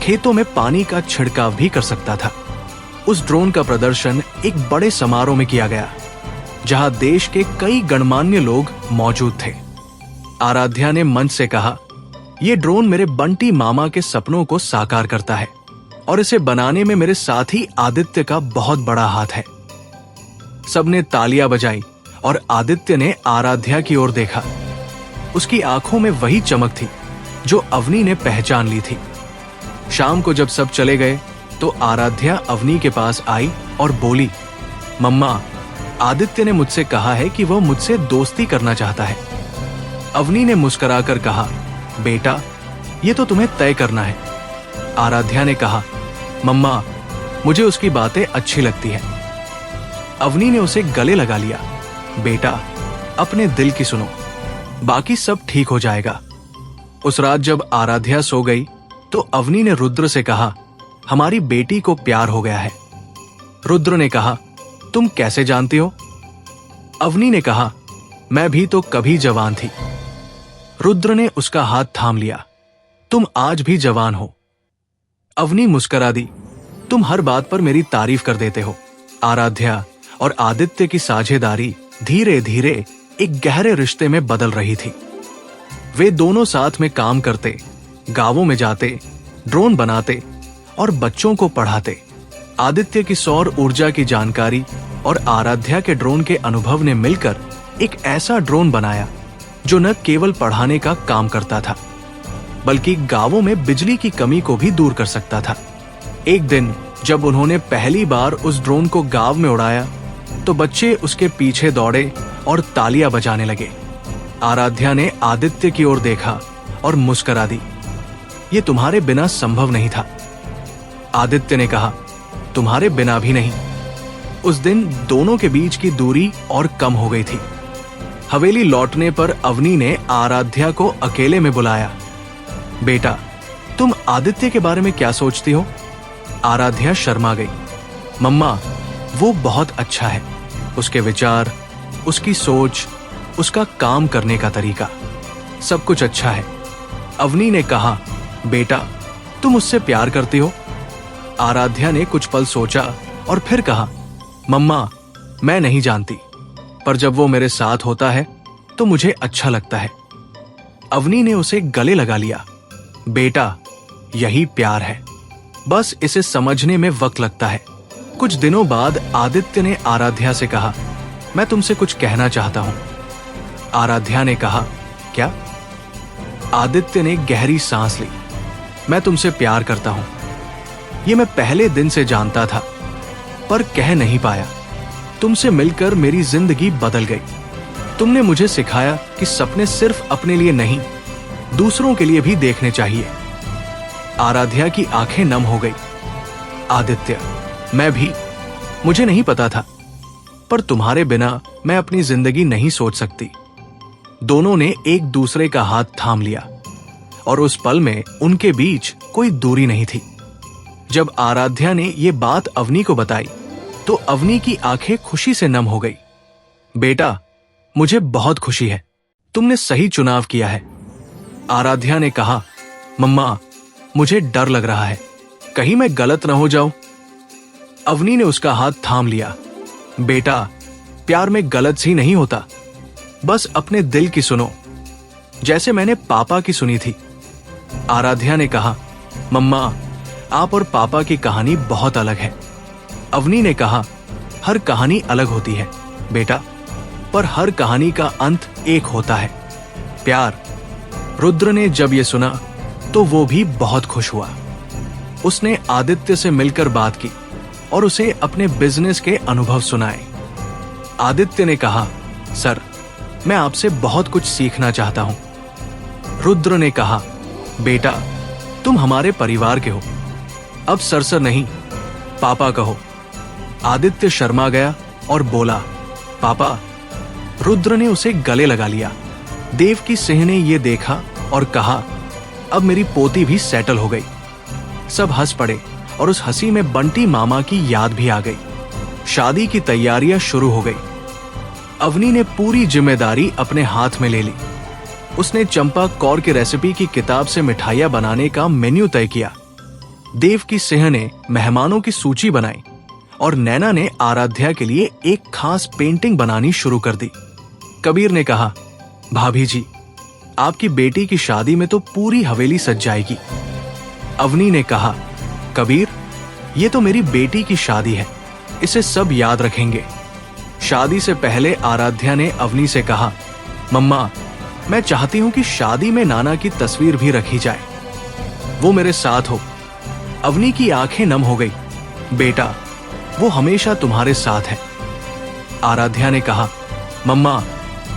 खेतों में पानी का छिड़काव भी कर सकता था। उस ड्रोन का प्रदर्शन एक बड़े समारोह में किया गया, जहां देश के कई गणमान्य लोग मौजूद थे। आराध्या ने मंच से कहा, यह ड्रोन मेरे बंटी मामा के सपनों को साकार करता है और इसे बनाने में मेरे साथी आदित्य का बहुत बड़ा हाथ है। सबने तालियां बजाई और आदित्य ने आराध्या की ओर देखा। उसकी आंखों में वही चमक थी जो अवनी ने पहचान ली थी। शाम को जब सब चले गए तो आराध्या अवनी के पास आई और बोली, मम्मा, आदित्य ने मुझसे कहा है कि वह मुझसे दोस्ती करना चाहता है। अवनी ने मुस्कुराकर कहा, बेटा, ये तो तुम्हें तय करना है। आराध्या ने कहा, मम्मा, मुझे उसकी बातें अच्छी लगती हैं। अवनी ने उसे गले लगा लिया, बेटा, अपने दिल की सुनो, बाकी सब ठीक हो जाएगा। उस रात जब आराध्या सो गई तो अवनी ने रुद्र से कहा, हमारी बेटी को प्यार हो गया है। रुद्र ने कहा, तुम कैसे जानती हो? अवनी ने कहा, मैं भी तो कभी जवान थी। रुद्र ने उसका हाथ थाम लिया, तुम आज भी जवान हो। अवनी मुस्कुरा दी, तुम हर बात पर मेरी तारीफ कर देते हो। आराध्या और आदित्य की साझेदारी धीरे धीरे एक गहरे रिश्ते में बदल रही थी। वे दोनों साथ में काम करते, गांवों में जाते, ड्रोन बनाते और बच्चों को पढ़ाते। आदित्य की सौर ऊर्जा की जानकारी और आराध्या के ड्रोन के अनुभव ने मिलकर एक ऐसा ड्रोन बनाया जो न केवल पढ़ाने का काम करता था, बल्कि गांवों में बिजली की कमी को भी दूर कर सकता था। एक दिन जब उन्होंने पहली बार उस ड्रोन को गांव में उड़ाया तो बच्चे उसके पीछे दौड़े और तालियां बजाने लगे। आराध्या ने आदित्य की ओर देखा और मुस्कुरा दी, ये तुम्हारे बिना संभव नहीं था। आदित्य ने कहा, तुम्हारे बिना भी नहीं। उस दिन दोनों के बीच की दूरी और कम हो गई थी। हवेली लौटने पर अवनी ने आराध्या को अकेले में बुलाया, बेटा, तुम आदित्य के बारे में क्या सोचती हो? आराध्या शर्मा गई, मम्मा, वो बहुत अच्छा है, उसके विचार, उसकी सोच, उसका काम करने का तरीका, सब कुछ अच्छा है। अवनी ने कहा, बेटा, तुम उससे प्यार करती हो? आराध्या ने कुछ पल सोचा और फिर कहा, मम्मा, मैं नहीं जानती, पर जब वो मेरे साथ होता है तो मुझे अच्छा लगता है। अवनी ने उसे गले लगा लिया, बेटा, यही प्यार है, बस इसे समझने में वक्त लगता है। कुछ दिनों बाद आदित्य ने आराध्या से कहा, मैं तुमसे कुछ कहना चाहता हूं। आराध्या ने कहा, क्या? आदित्य ने गहरी सांस ली, मैं तुमसे प्यार करता हूं। ये मैं पहले दिन से जानता था, पर कह नहीं पाया। तुमसे मिलकर मेरी जिंदगी बदल गई। तुमने मुझे सिखाया कि सपने सिर्फ अपने लिए नहीं, दूसरों के लिए भी देखने चाहिए। आराध्या की आंखें नम हो गई। आदित्य, मैं भी, मुझे नहीं पता था, पर तुम्हारे बिना मैं अपनी जिंदगी नहीं सोच सकती। दोनों ने एक दूसरे का हाथ थाम लिया और उस पल में उनके बीच कोई दूरी नहीं थी। जब आराध्या ने यह बात अवनी को बताई तो अवनी की आंखें खुशी से नम हो गई। बेटा, मुझे बहुत खुशी है, तुमने सही चुनाव किया है। आराध्या ने कहा, मम्मा मुझे डर लग रहा है, कहीं मैं गलत न हो जाऊं। अवनी ने उसका हाथ थाम लिया। बेटा, प्यार में गलत सी नहीं होता, बस अपने दिल की सुनो, जैसे मैंने पापा की सुनी थी। आराध्या ने कहा, मम्मा आप और पापा की कहानी बहुत अलग है। अवनी ने कहा, हर कहानी अलग होती है बेटा, पर हर कहानी का अंत एक होता है, प्यार। रुद्र ने जब ये सुना तो वो भी बहुत खुश हुआ। उसने आदित्य से मिलकर बात की और उसे अपने बिजनेस के अनुभव सुनाए। आदित्य ने कहा, सर मैं आपसे बहुत कुछ सीखना चाहता हूं। रुद्र ने कहा, बेटा तुम हमारे परिवार के हो, अब सर नहीं पापा कहो। आदित्य शर्मा गया और बोला, पापा। रुद्र ने उसे गले लगा लिया। देवकी सिंह ने यह देखा और कहा, अब मेरी पोती भी सेटल हो गई। सब हंस पड़े और उस हंसी में बंटी मामा की याद भी आ गई। शादी की तैयारियां शुरू हो गई। अवनी ने पूरी जिम्मेदारी अपने हाथ में ले ली। उसने चंपा कौर की रेसिपी की किताब से मिठाइयां बनाने का मेन्यू तय किया। देवकी सिंह ने मेहमानों की सूची बनाई और नैना ने आराध्या के लिए एक खास पेंटिंग बनानी शुरू कर दी। कबीर ने कहा, भाभी जी आपकी बेटी की शादी में तो पूरी हवेली सज जाएगी। अवनी ने कहा, कबीर ये तो मेरी बेटी की शादी है, इसे सब याद रखेंगे। शादी से पहले आराध्या ने अवनी से कहा, मम्मा मैं चाहती हूं कि शादी में नाना की तस्वीर भी रखी जाए, वो मेरे साथ हो। अवनी की आंखें नम हो गई। बेटा वो हमेशा तुम्हारे साथ है। आराध्या ने कहा, मम्मा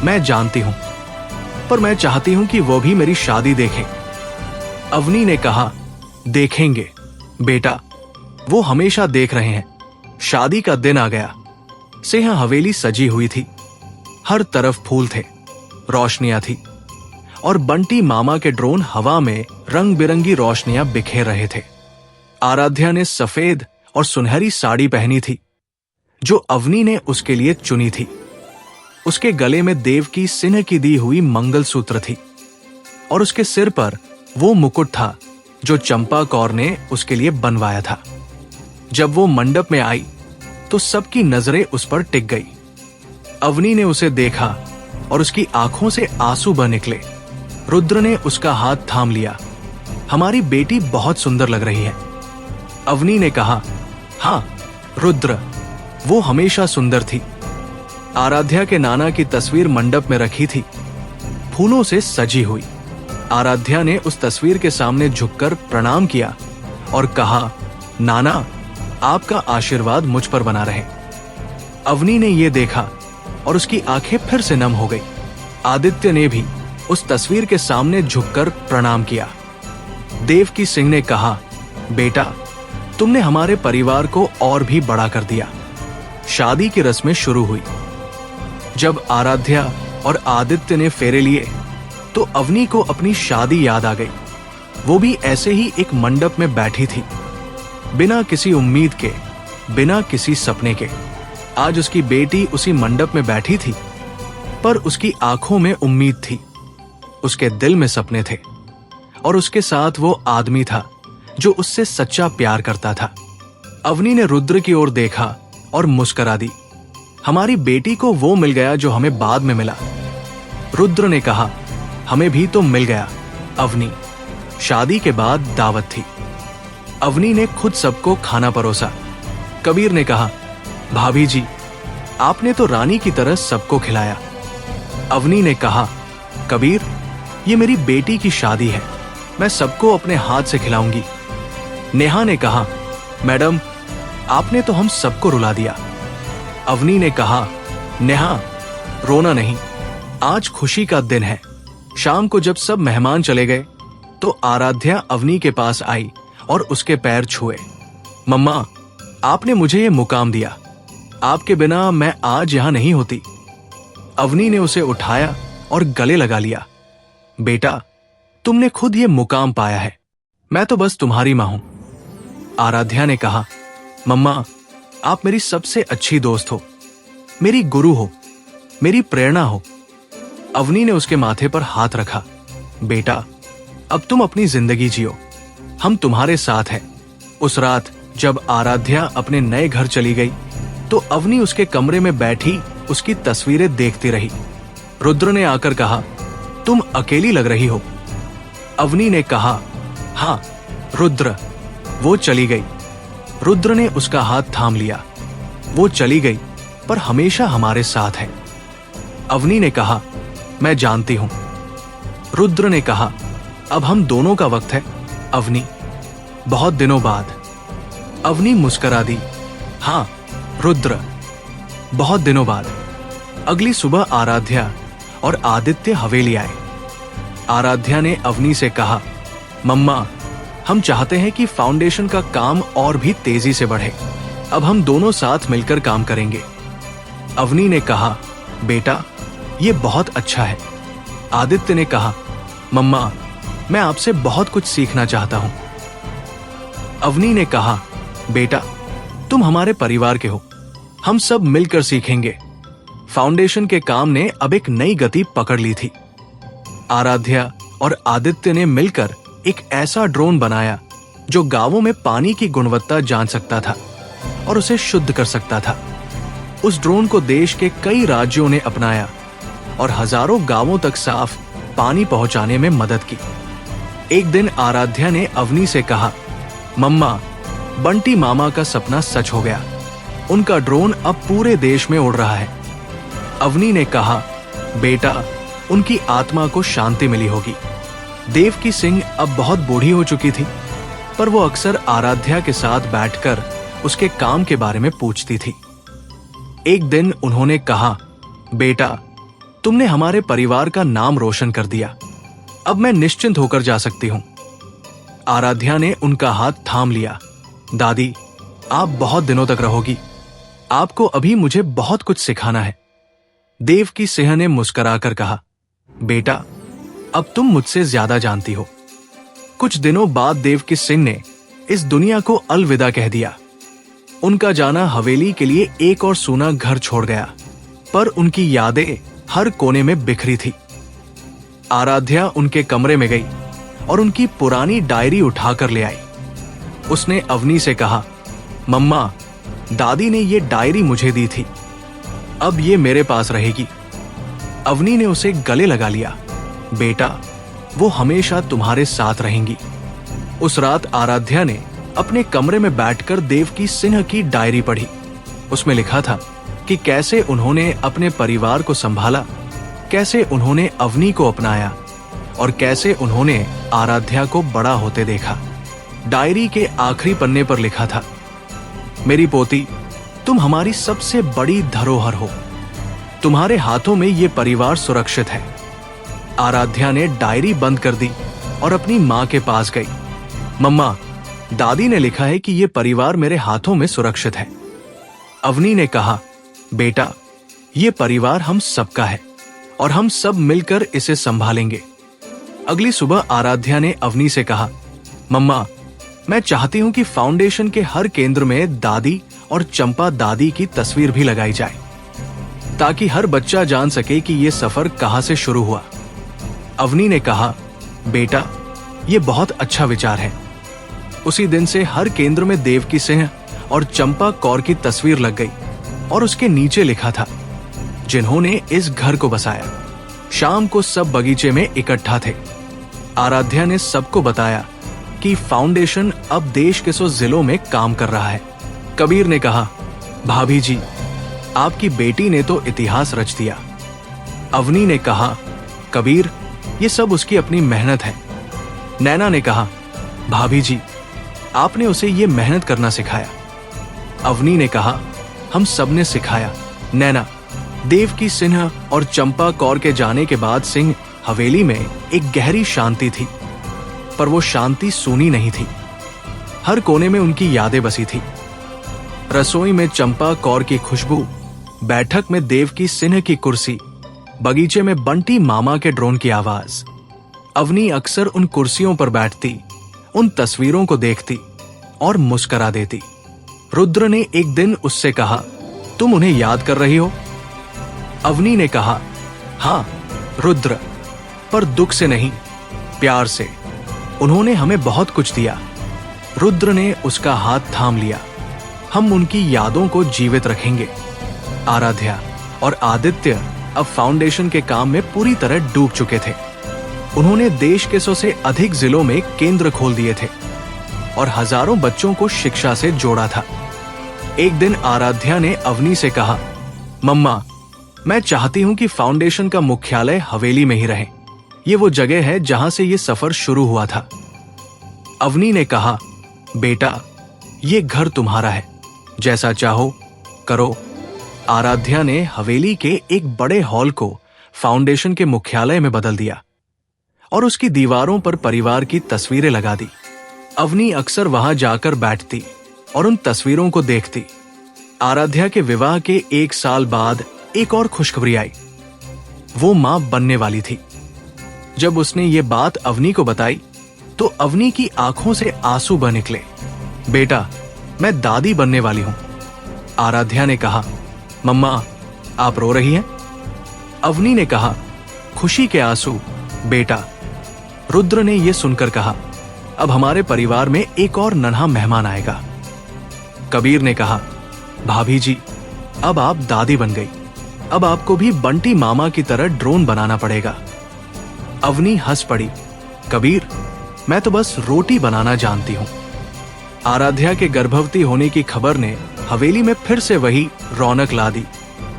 मैं जानती हूं, पर मैं चाहती हूं कि वो भी मेरी शादी देखे। अवनी ने कहा, देखेंगे बेटा, वो हमेशा देख रहे हैं। शादी का दिन आ गया। सिंह हवेली सजी हुई थी, हर तरफ फूल थे, रोशनियां थी और बंटी मामा के ड्रोन हवा में रंग बिरंगी रोशनियां बिखेर रहे थे। आराध्या ने सफेद और सुनहरी साड़ी पहनी थी जो अवनी ने उसके लिए चुनी थी। उसके गले में देवकी सिंह की दी हुई मंगलसूत्र थी और उसके सिर पर वो मुकुट था जो चंपा कौर ने उसके लिए बनवाया था। जब वो मंडप में आई तो सबकी नजरें उस पर टिक गई। अवनी ने उसे देखा और उसकी आंखों से आंसू बह निकले। रुद्र ने उसका हाथ थाम लिया। हमारी बेटी बहुत सुंदर लग रही है। अवनी ने कहा, हाँ रुद्र, वो हमेशा सुंदर थी। आराध्या के नाना की तस्वीर मंडप में रखी थी, फूलों से सजी हुई। आराध्या ने उस तस्वीर के सामने झुककर प्रणाम किया और कहा, नाना आपका आशीर्वाद मुझ पर बना रहे। अवनी ने यह देखा और उसकी आंखें फिर से नम हो गई। आदित्य ने भी उस तस्वीर के सामने झुककर प्रणाम किया। देवकी सिंह ने कहा, बेटा तुमने हमारे परिवार को और भी बड़ा कर दिया। शादी की रस्में शुरू हुई। जब आराध्या और आदित्य ने फेरे लिए तो अवनी को अपनी शादी याद आ गई। वो भी ऐसे ही एक मंडप में बैठी थी, बिना किसी उम्मीद के, बिना किसी सपने के। आज उसकी बेटी उसी मंडप में बैठी थी, पर उसकी आंखों में उम्मीद थी, उसके दिल में सपने थे और उसके साथ वो आदमी था जो उससे सच्चा प्यार करता था। अवनी ने रुद्र की ओर देखा और मुस्कुरा दी। हमारी बेटी को वो मिल गया जो हमें बाद में मिला। रुद्र ने कहा, हमें भी तो मिल गया अवनी। शादी के बाद दावत थी। अवनी ने खुद सबको खाना परोसा। कबीर ने कहा, भाभी जी आपने तो रानी की तरह सबको खिलाया। अवनी ने कहा, कबीर ये मेरी बेटी की शादी है, मैं सबको अपने हाथ से खिलाऊंगी। नेहा ने कहा, मैडम आपने तो हम सबको रुला दिया। अवनी ने कहा, नेहा रोना नहीं, आज खुशी का दिन है। शाम को जब सब मेहमान चले गए तो आराध्या अवनी के पास आई और उसके पैर छुए। मम्मा आपने मुझे ये मुकाम दिया, आपके बिना मैं आज यहां नहीं होती। अवनी ने उसे उठाया और गले लगा लिया। बेटा तुमने खुद ये मुकाम पाया है, मैं तो बस तुम्हारी मां हूं। आराध्या ने कहा, मम्मा आप मेरी सबसे अच्छी दोस्त हो, मेरी गुरु हो, मेरी प्रेरणा हो। अवनी ने उसके माथे पर हाथ रखा। बेटा अब तुम अपनी जिंदगी जियो, हम तुम्हारे साथ हैं। उस रात जब आराध्या अपने नए घर चली गई तो अवनी उसके कमरे में बैठी उसकी तस्वीरें देखती रही। रुद्र ने आकर कहा, तुम अकेली लग रही हो। अवनी ने कहा, हाँ रुद्र। वो चली गई। रुद्र ने उसका हाथ थाम लिया। वो चली गई पर हमेशा हमारे साथ है। अवनी ने कहा, मैं जानती हूं। रुद्र ने कहा, अब हम दोनों का वक्त है अवनी, बहुत दिनों बाद। अवनी मुस्कुरा दी, हाँ रुद्र, बहुत दिनों बाद। अगली सुबह आराध्या और आदित्य हवेली आए। आराध्या ने अवनी से कहा, मम्मा, हम चाहते हैं कि फाउंडेशन का काम और भी तेजी से बढ़े। अब हम दोनों साथ मिलकर काम करेंगे। अवनी ने कहा, बेटा ये बहुत अच्छा है। आदित्य ने कहा, मम्मा, मैं आपसे बहुत कुछ सीखना चाहता हूं। अवनी ने कहा, बेटा तुम हमारे परिवार के हो, हम सब मिलकर सीखेंगे। फाउंडेशन के काम ने अब एक नई गति पकड़ ली थी। आराध्या और आदित्य ने मिलकर एक ऐसा ड्रोन बनाया जो गांवों में पानी की गुणवत्ता जान सकता था और उसे शुद्ध कर सकता था। उस ड्रोन को देश के कई राज्यों ने अपनाया और हजारों गांवों तक साफ पानी पहुंचाने में मदद की। एक दिन आराध्या ने अवनी से कहा, मम्मा, बंटी मामा का सपना सच हो गया। उनका ड्रोन अब पूरे देश में उड़ रहा है। अवनी ने कहा, बेटा उनकी आत्मा को शांति मिली होगी। देवकी सिंह अब बहुत बूढ़ी हो चुकी थी, पर वो अक्सर आराध्या के साथ बैठकर उसके काम के बारे में पूछती थी। एक दिन उन्होंने कहा, बेटा तुमने हमारे परिवार का नाम रोशन कर दिया, अब मैं निश्चिंत होकर जा सकती हूं। आराध्या ने उनका हाथ थाम लिया, दादी आप बहुत दिनों तक रहोगी, आपको अभी मुझे बहुत कुछ सिखाना है। देवकी सिंह ने मुस्कुराकर कहा, बेटा अब तुम मुझसे ज्यादा जानती हो। कुछ दिनों बाद देवकी सिंह ने इस दुनिया को अलविदा कह दिया। उनका जाना हवेली के लिए एक और सूना घर छोड़ गया, पर उनकी यादें हर कोने में बिखरी थी। आराध्या उनके कमरे में गई और उनकी पुरानी डायरी उठाकर ले आई। उसने अवनी से कहा, मम्मा, दादी ने ये डायरी मुझे दी थी, अब ये मेरे पास रहेगी। अवनी ने उसे गले लगा लिया, बेटा वो हमेशा तुम्हारे साथ रहेंगी। उस रात आराध्या ने अपने कमरे में बैठकर देवकी सिंह की डायरी पढ़ी। उसमें लिखा था कि कैसे उन्होंने अपने परिवार को संभाला, कैसे उन्होंने अवनी को अपनाया और कैसे उन्होंने आराध्या को बड़ा होते देखा। डायरी के आखिरी पन्ने पर लिखा था, मेरी पोती, तुम हमारी सबसे बड़ी धरोहर हो, तुम्हारे हाथों में ये परिवार सुरक्षित है। आराध्या ने डायरी बंद कर दी और अपनी मां के पास गई। मम्मा, दादी ने लिखा है कि ये परिवार मेरे हाथों में सुरक्षित है। अवनी ने कहा, बेटा ये परिवार हम सबका है और हम सब मिलकर इसे संभालेंगे। अगली सुबह आराध्या ने अवनी से कहा, मम्मा, मैं चाहती हूं कि फाउंडेशन के हर केंद्र में दादी और चंपा दादी की तस्वीर भी लगाई जाए, ताकि हर बच्चा जान सके कि ये सफर कहां से शुरू हुआ। अवनी ने कहा, बेटा ये बहुत अच्छा विचार है। उसी दिन से हर केंद्र में देवकी सिंह और चंपा कौर की तस्वीर लग गई और उसके नीचे लिखा था, जिन्होंने इस घर को बसाया। शाम को सब बगीचे में इकट्ठा थे। आराध्या ने सबको बताया कि फाउंडेशन अब देश के 100 जिलों में काम कर रहा है। कबीर ने कहा, भाभी जी, आपकी बेटी ने तो इतिहास रच दिया। अवनी ने कहा, कबीर, ये सब उसकी अपनी मेहनत है। नैना ने कहा, भाभी जी, आपने उसे ये मेहनत करना सिखाया। अवनी ने कहा, हम सब ने सिखाया। नैना, देवकी सिंह और चंपा कौर के जाने के बाद सिंह हवेली में एक गहरी शांति थी, पर वो शांति सूनी नहीं थी। हर कोने में उनकी यादें बसी थी। रसोई में चंपा कौर की खुशबू, बैठक में देवकी सिंह की कुर्सी, बगीचे में बंटी मामा के ड्रोन की आवाज। अवनी अक्सर उन कुर्सियों पर बैठती, उन तस्वीरों को देखती और मुस्कुरा देती। रुद्र ने एक दिन उससे कहा, तुम उन्हें याद कर रही हो? अवनी ने कहा, हाँ रुद्र, पर दुख से नहीं, प्यार से। उन्होंने हमें बहुत कुछ दिया। रुद्र ने उसका हाथ थाम लिया। हम उनकी यादों को जीवित रखेंगे। आराध्या और आदित्य अब फाउंडेशन के काम में पूरी तरह डूब चुके थे। उन्होंने देश के 100 से अधिक जिलों में केंद्र खोल दिए थे और हजारों बच्चों को शिक्षा से जोड़ा था। एक दिन आराध्या ने अवनी से कहा, मम्मा, मैं चाहती हूं कि फाउंडेशन का मुख्यालय हवेली में ही रहे। ये वो जगह है जहां से ये सफर शुरू हुआ था। अवनी ने कहा, बेटा, ये घर तुम्हारा है, जैसा चाहो करो। आराध्या ने हवेली के एक बड़े हॉल को फाउंडेशन के मुख्यालय में बदल दिया और उसकी दीवारों पर परिवार की तस्वीरें लगा दी। अवनी अक्सर वहां जाकर बैठती और उन तस्वीरों को देखती। आराध्या के विवाह के 1 साल बाद एक और खुशखबरी आई। वो मां बनने वाली थी। जब उसने ये बात अवनी को बताई तो अवनी की आंखों से आंसू बह निकले। बेटा, मैं दादी बनने वाली हूं। आराध्या ने कहा, मम्मा, आप रो रही हैं? अवनी ने कहा, खुशी के आंसू बेटा। रुद्र ने यह सुनकर कहा, अब हमारे परिवार में एक और नन्हा मेहमान आएगा। कबीर ने कहा, भाभी जी, अब आप दादी बन गई। अब आपको भी बंटी मामा की तरह ड्रोन बनाना पड़ेगा। अवनी हंस पड़ी। कबीर, मैं तो बस रोटी बनाना जानती हूं। आराध्या के गर्भवती होने की खबर ने हवेली में फिर से वही रौनक ला दी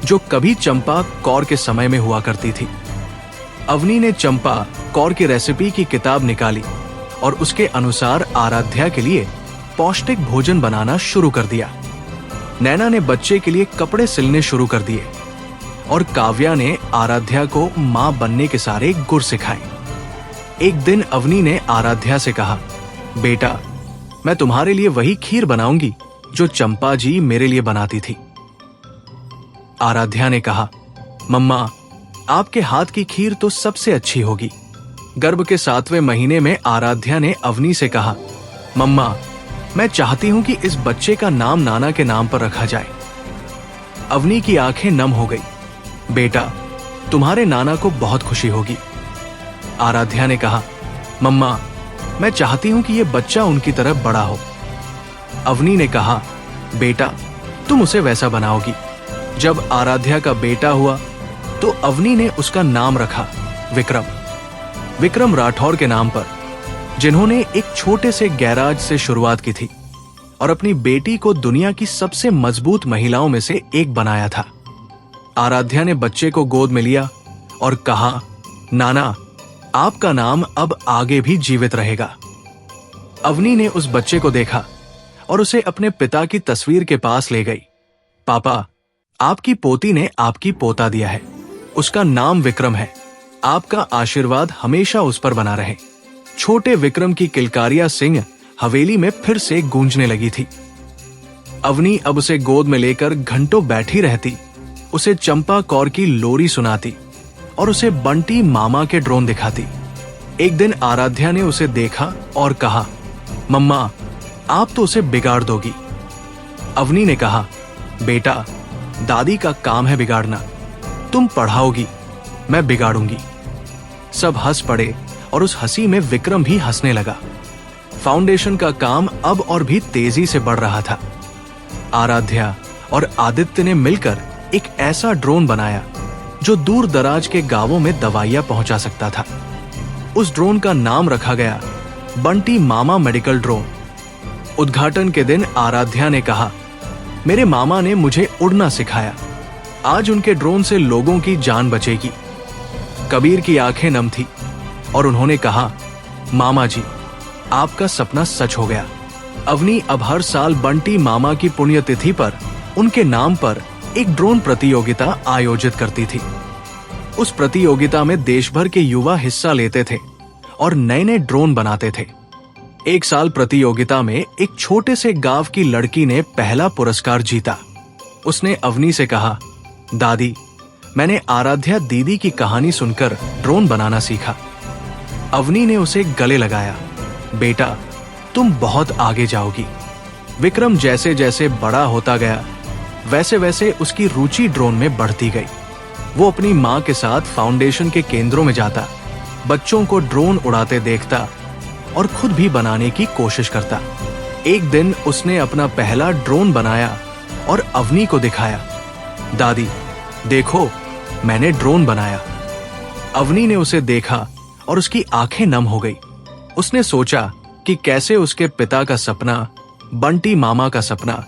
जो कभी चंपा कौर के समय में हुआ करती थी। अवनी ने चंपा कौर की रेसिपी की किताब निकाली और उसके अनुसार आराध्या के लिए पौष्टिक भोजन बनाना शुरू कर दिया। नैना ने बच्चे के लिए कपड़े सिलने शुरू कर दिए और काव्या ने आराध्या को मां बनने के सारे गुर सिखाए। एक दिन अवनी ने आराध्या से कहा, बेटा, मैं तुम्हारे लिए वही खीर बनाऊंगी जो चंपा जी मेरे लिए बनाती थी। आराध्या ने कहा, मम्मा, आपके हाथ की खीर तो सबसे अच्छी होगी। गर्भ के 7वें महीने में आराध्या ने अवनी से कहा, मम्मा, मैं चाहती हूं कि इस बच्चे का नाम नाना के नाम पर रखा जाए। अवनी की आंखें नम हो गई। बेटा, तुम्हारे नाना को बहुत खुशी होगी। आराध्या ने कहा, मम्मा, मैं चाहती हूं कि यह बच्चा उनकी तरह बड़ा हो। अवनी ने कहा, बेटा, तुम उसे वैसा बनाओगी। जब आराध्या का बेटा हुआ तो अवनी ने उसका नाम रखा विक्रम राठौर के नाम पर, जिन्होंने एक छोटे से गैराज से शुरुआत की थी और अपनी बेटी को दुनिया की सबसे मजबूत महिलाओं में से एक बनाया था। आराध्या ने बच्चे को गोद में लिया और कहा, नाना, आपका नाम अब आगे भी जीवित रहेगा। अवनी ने उस बच्चे को देखा और उसे अपने पिता की तस्वीर के पास ले गई। पापा, आपकी पोती ने आपकी पोता दिया है। उसका नाम विक्रम है। आपका आशीर्वाद हमेशा उस पर बना रहे। छोटे विक्रम की किलकारियां सिंह हवेली में फिर से गूंजने लगी थी। अवनी अब उसे गोद में लेकर घंटों बैठी रहती, उसे चंपा कौर की लोरी सुनाती और उसे बंटी मामा के ड्रोन दिखाती। एक दिन आराध्या ने उसे देखा और कहा, मम्मा, आप तो उसे बिगाड़ दोगी। अवनी ने कहा, बेटा, दादी का काम है बिगाड़ना। तुम पढ़ाओगी, मैं बिगाड़ूंगी। सब हंस पड़े और उस हंसी में विक्रम भी हंसने लगा। फाउंडेशन का काम अब और भी तेजी से बढ़ रहा था। आराध्या और आदित्य ने मिलकर एक ऐसा ड्रोन बनाया जो दूर दराज के गांवों में दवाइयां पहुंचा सकता था। उस ड्रोन का नाम रखा गया बंटी मामा मेडिकल ड्रोन। उद्घाटन के दिन आराध्या ने कहा, मेरे मामा ने मुझे उड़ना सिखाया। आज उनके ड्रोन से लोगों की जान बचेगी। कबीर की आंखें नम थी और उन्होंने कहा, मामा जी, आपका सपना सच हो गया। अवनी अब हर साल बंटी मामा की पुण्यतिथि पर उनके नाम पर एक ड्रोन प्रतियोगिता आयोजित करती थी। उस प्रतियोगिता में देश भर के युवा हिस्सा लेते थे और नए नए ड्रोन बनाते थे। एक साल प्रतियोगिता में एक छोटे से गांव की लड़की ने पहला पुरस्कार जीता। उसने अवनी से कहा, दादी, मैंने आराध्या दीदी की कहानी सुनकर ड्रोन बनाना सीखा। अवनी ने उसे गले लगाया, बेटा, तुम बहुत आगे जाओगी। विक्रम जैसे जैसे बड़ा होता गया, वैसे वैसे उसकी रुचि ड्रोन में बढ़ती गई। वो अपनी माँ के साथ फाउंडेशन के केंद्रों में जाता, बच्चों को ड्रोन उड़ाते देखता और खुद भी बनाने की कोशिश करता। एक दिन उसने अपना पहला ड्रोन बनाया और अवनी को दिखाया। दादी, देखो, मैंने ड्रोन बनाया। अवनी ने उसे देखा और उसकी आंखें नम हो गई। उसने सोचा कि कैसे उसके पिता का सपना, बंटी मामा का सपना,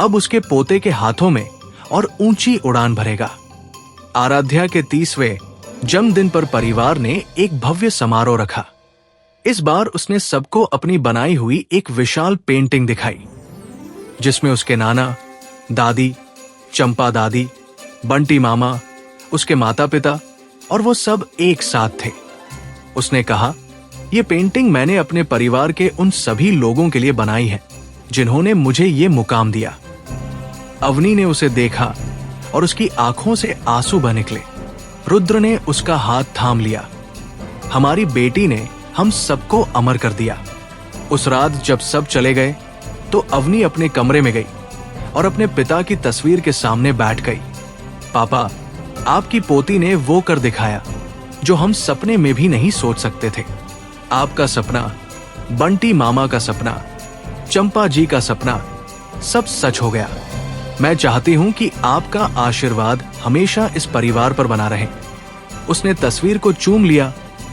अब उसके पोते के हाथों में और ऊंची उड़ान भरेगा। आराध्या के 30वें जन्मदिन पर परिवार ने एक भव्य समारोह रखा। इस बार उसने सबको अपनी बनाई हुई एक विशाल पेंटिंग दिखाई, जिसमें उसके नाना, दादी, चंपा दादी, बंटी मामा, उसके माता पिता और वो सब एक साथ थे। उसने कहा, ये पेंटिंग मैंने अपने परिवार के उन सभी लोगों के लिए बनाई है जिन्होंने मुझे ये मुकाम दिया। अवनी ने उसे देखा और उसकी आंखों से आंसू बह निकले। रुद्र ने उसका हाथ थाम लिया। हमारी बेटी ने हम सबको अमर कर दिया। उस रात जब सब चले गए तो अवनी अपने कमरे में गई और अपने पिता की तस्वीर के सामने बैठ गई। पापा, आपकी पोती ने वो कर दिखाया जो हम सपने में भी नहीं सोच सकते थे। आपका सपना, बंटी मामा का सपना, चंपा जी का सपना, सब सच हो गया। मैं चाहती हूं कि आपका आशीर्वाद हमेशा इस परिवार पर बना रहे। उसने तस्वीर को चूम लिया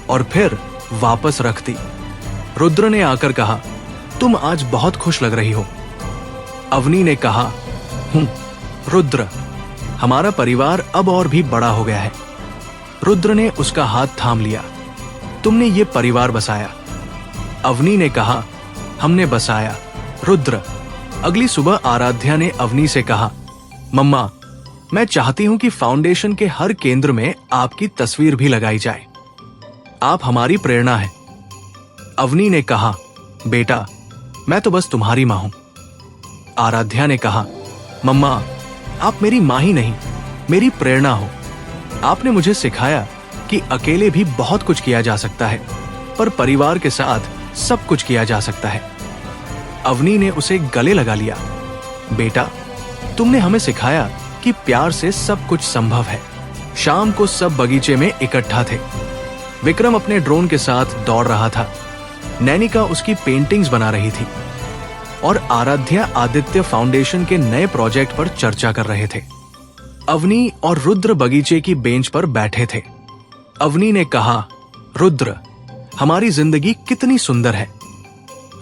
और फिर वापस रख दी। रुद्र ने आकर कहा, तुम आज बहुत खुश लग रही हो। अवनी ने कहा, रुद्र, हमारा परिवार अब और भी बड़ा हो गया है। रुद्र ने उसका हाथ थाम लिया। तुमने ये परिवार बसाया। अवनी ने कहा, हमने बसाया। रुद्र, अगली सुबह आराध्या ने अवनी से कहा, मम्मा, मैं चाहती हूं कि फाउंडेशन के हर केंद्र में आपकी तस्वीर भी लगाई जाए। आप हमारी प्रेरणा है। अवनी ने कहा, बेटा, मैं तो बस तुम्हारी मां हूं। आराध्या ने कहा, मम्मा, आप मेरी मां ही नहीं, मेरी प्रेरणा हो। आपने मुझे सिखाया कि अकेले भी बहुत कुछ किया जा सकता है, पर परिवार के साथ सब कुछ किया जा सकता है। अवनी ने उसे गले लगा लिया। बेटा, तुमने हमें सिखाया कि प्यार से सब कुछ संभव है। शाम को सब बगीचे में इकट्ठा थे। विक्रम अपने ड्रोन के साथ दौड़ रहा था। नैनिका उसकी पेंटिंग्स बना रही थी और आराध्या आदित्य फाउंडेशन के नए प्रोजेक्ट पर चर्चा कर रहे थे। अवनी और रुद्र बगीचे की बेंच पर बैठे थे। अवनी ने कहा, रुद्र, हमारी जिंदगी कितनी सुंदर है।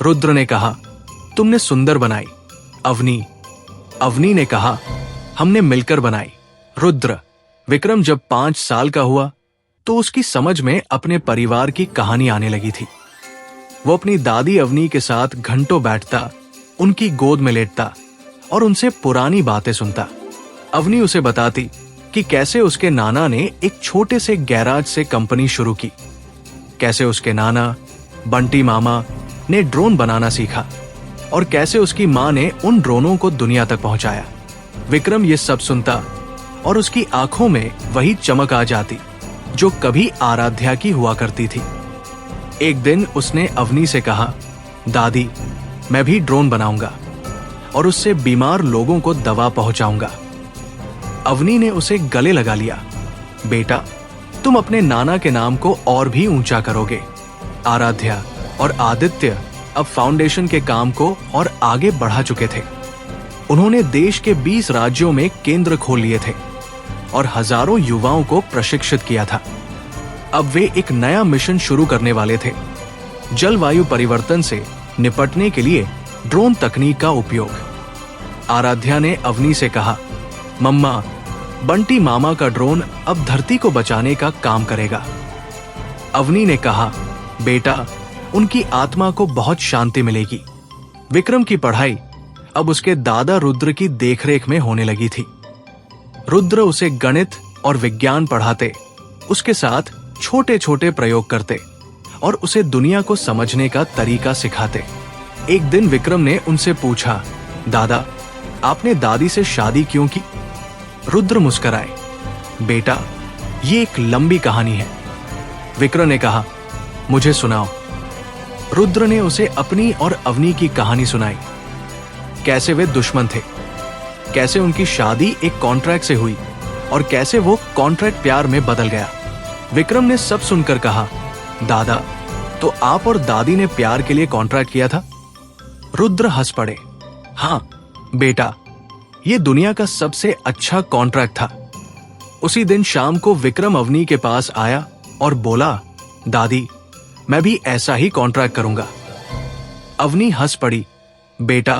रुद्र ने कहा, तुमने सुंदर बनाई। अवनी ने कहा, हमने मिलकर बनाई। रुद्र, विक्रम जब 5 साल का हुआ तो उसकी समझ में अपने परिवार की कहानी आने लगी थी। वो अपनी दादी अवनी के साथ घंटों बैठता, उनकी गोद में लेटता और उनसे पुरानी बातें सुनता। अवनी उसे बताती कि कैसे उसके नाना ने एक छोटे से गैराज से कंपनी शुरू की, कैसे उसके नाना, बंटी मामा ने ड्रोन बनाना सीखा और कैसे उसकी मां ने उन ड्रोनों को दुनिया तक पहुंचाया। विक्रम ये सब सुनता और उसकी आंखों में वही चमक आ जाती जो कभी आराध्या की हुआ करती थी। एक दिन उसने अवनी से कहा, दादी, मैं भी ड्रोन बनाऊंगा और उससे बीमार लोगों को दवा पहुंचाऊंगा। अवनी ने उसे गले लगा लिया। बेटा, तुम अपने नाना के नाम को और भी ऊंचा करोगे। आराध्या और आदित्य अब फाउंडेशन के काम को और आगे बढ़ा चुके थे। उन्होंने देश के 20 राज्यों में केंद्र खोल लिए थे और हजारों युवाओं को प्रशिक्षित किया था। अब वे एक नया मिशन शुरू करने वाले थे, जलवायु परिवर्तन से निपटने के लिए ड्रोन तकनीक का उपयोग। आराध्या ने अवनी से कहा, मम्मा, बंटी मामा का ड्रोन अब धरती को बचाने का काम करेगा। अवनी ने कहा, बेटा, उनकी आत्मा को बहुत शांति मिलेगी। विक्रम की पढ़ाई अब उसके दादा रुद्र की देखरेख में होने लगी थी। रुद्र उसे गणित और विज्ञान पढ़ाते, उसके साथ छोटे छोटे प्रयोग करते और उसे दुनिया को समझने का तरीका सिखाते। एक दिन विक्रम ने उनसे पूछा, दादा, आपने दादी से शादी क्यों की? रुद्र मुस्कुराए, बेटा, ये एक लंबी कहानी है। विक्रम ने कहा, मुझे सुनाओ। रुद्र ने उसे अपनी और अवनी की कहानी सुनाई। कैसे वे दुश्मन थे, कैसे उनकी शादी एक कॉन्ट्रैक्ट से हुई और कैसे वो कॉन्ट्रैक्ट प्यार में बदल गया। विक्रम ने सब सुनकर कहा, दादा, तो आप और दादी ने प्यार के लिए कॉन्ट्रैक्ट किया था? रुद्र हंस पड़े। हाँ बेटा, ये दुनिया का सबसे अच्छा कॉन्ट्रैक्ट था। उसी दिन शाम को विक्रम अवनी के पास आया और बोला, दादी मैं भी ऐसा ही कॉन्ट्रैक्ट करूंगा। अवनी हंस पड़ी। बेटा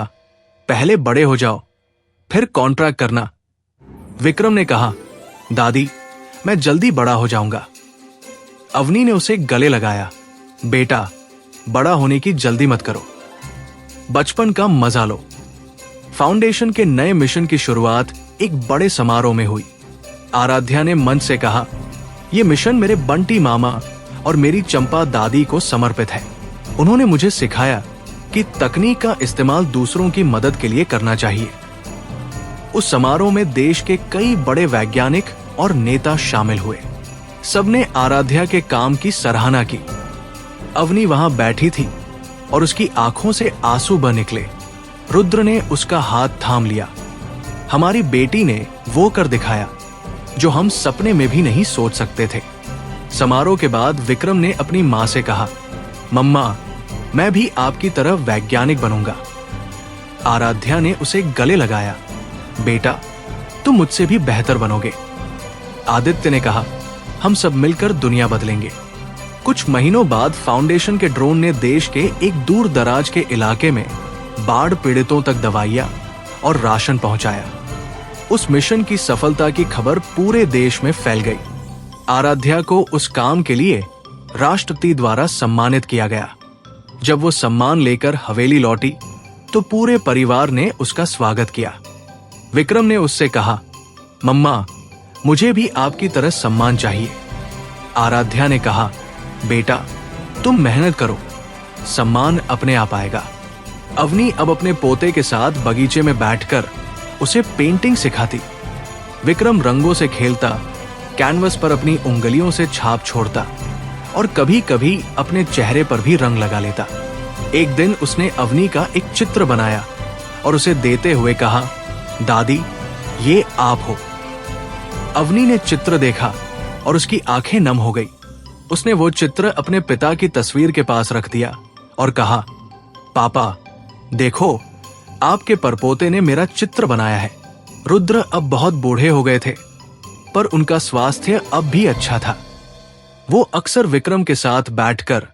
पहले बड़े हो जाओ, फिर कॉन्ट्रैक्ट करना। विक्रम ने कहा, दादी मैं जल्दी बड़ा हो जाऊंगा। अवनी ने उसे गले लगाया। बेटा बड़ा होने की जल्दी मत करो, बचपन का मजा लो। फाउंडेशन के नए मिशन की शुरुआत एक बड़े समारोह में हुई। आराध्या ने मंच से कहा, यह मिशन मेरे बंटी मामा और मेरी चंपा दादी को समर्पित है। उन्होंने मुझे सिखाया कि तकनीक का इस्तेमाल दूसरों की मदद के लिए करना चाहिए। उस समारोह में देश के कई बड़े वैज्ञानिक और नेता शामिल हुए। सबने आराध्या के काम की सराहना की। अवनी वहां बैठी थी और उसकी आंखों से आंसू बह निकले। रुद्र ने उसका हाथ थाम लिया। हमारी बेटी ने वो कर दिखाया जो हम सपने में भी नहीं सोच सकते थे। समारोह के बाद विक्रम ने अपनी मां से कहा, मम्मा मैं भी आपकी तरह वैज्ञानिक बनूंगा। आराध्या ने उसे गले लगाया। बेटा तुम मुझसे भी बेहतर बनोगे। आदित्य ने कहा, हम सब मिलकर दुनिया बदलेंगे। कुछ महीनों बाद फाउंडेशन के ड्रोन ने देश के एक दूर दराज के इलाके में बाढ़ पीड़ितों तक दवाइयां और राशन पहुंचाया। उस मिशन की सफलता की खबर पूरे देश में फैल गई। आराध्या को उस काम के लिए राष्ट्रपति द्वारा सम्मानित किया गया। जब वो सम्मान लेकर हवेली लौटी तो पूरे परिवार ने उसका स्वागत किया। विक्रम ने उससे कहा, मम्मा मुझे भी आपकी तरह सम्मान चाहिए। आराध्या ने कहा, बेटा तुम मेहनत करो, सम्मान अपने आप आएगा। अवनी अब अपने पोते के साथ बगीचे में बैठकर उसे पेंटिंग सिखाती। विक्रम रंगों से खेलता, कैनवस पर अपनी उंगलियों से छाप छोड़ता और कभी कभी अपने चेहरे पर भी रंग लगा लेता। एक दिन उसने अवनी का एक चित्र बनाया और उसे देते हुए कहा, दादी ये आप हो। अवनी ने चित्र देखा और उसकी आंखें नम हो गई। उसने वो चित्र अपने पिता की तस्वीर के पास रख दिया और कहा, पापा देखो आपके परपोते ने मेरा चित्र बनाया है। रुद्र अब बहुत बूढ़े हो गए थे, पर उनका स्वास्थ्य अब भी अच्छा था। वो अक्सर विक्रम के साथ बैठकर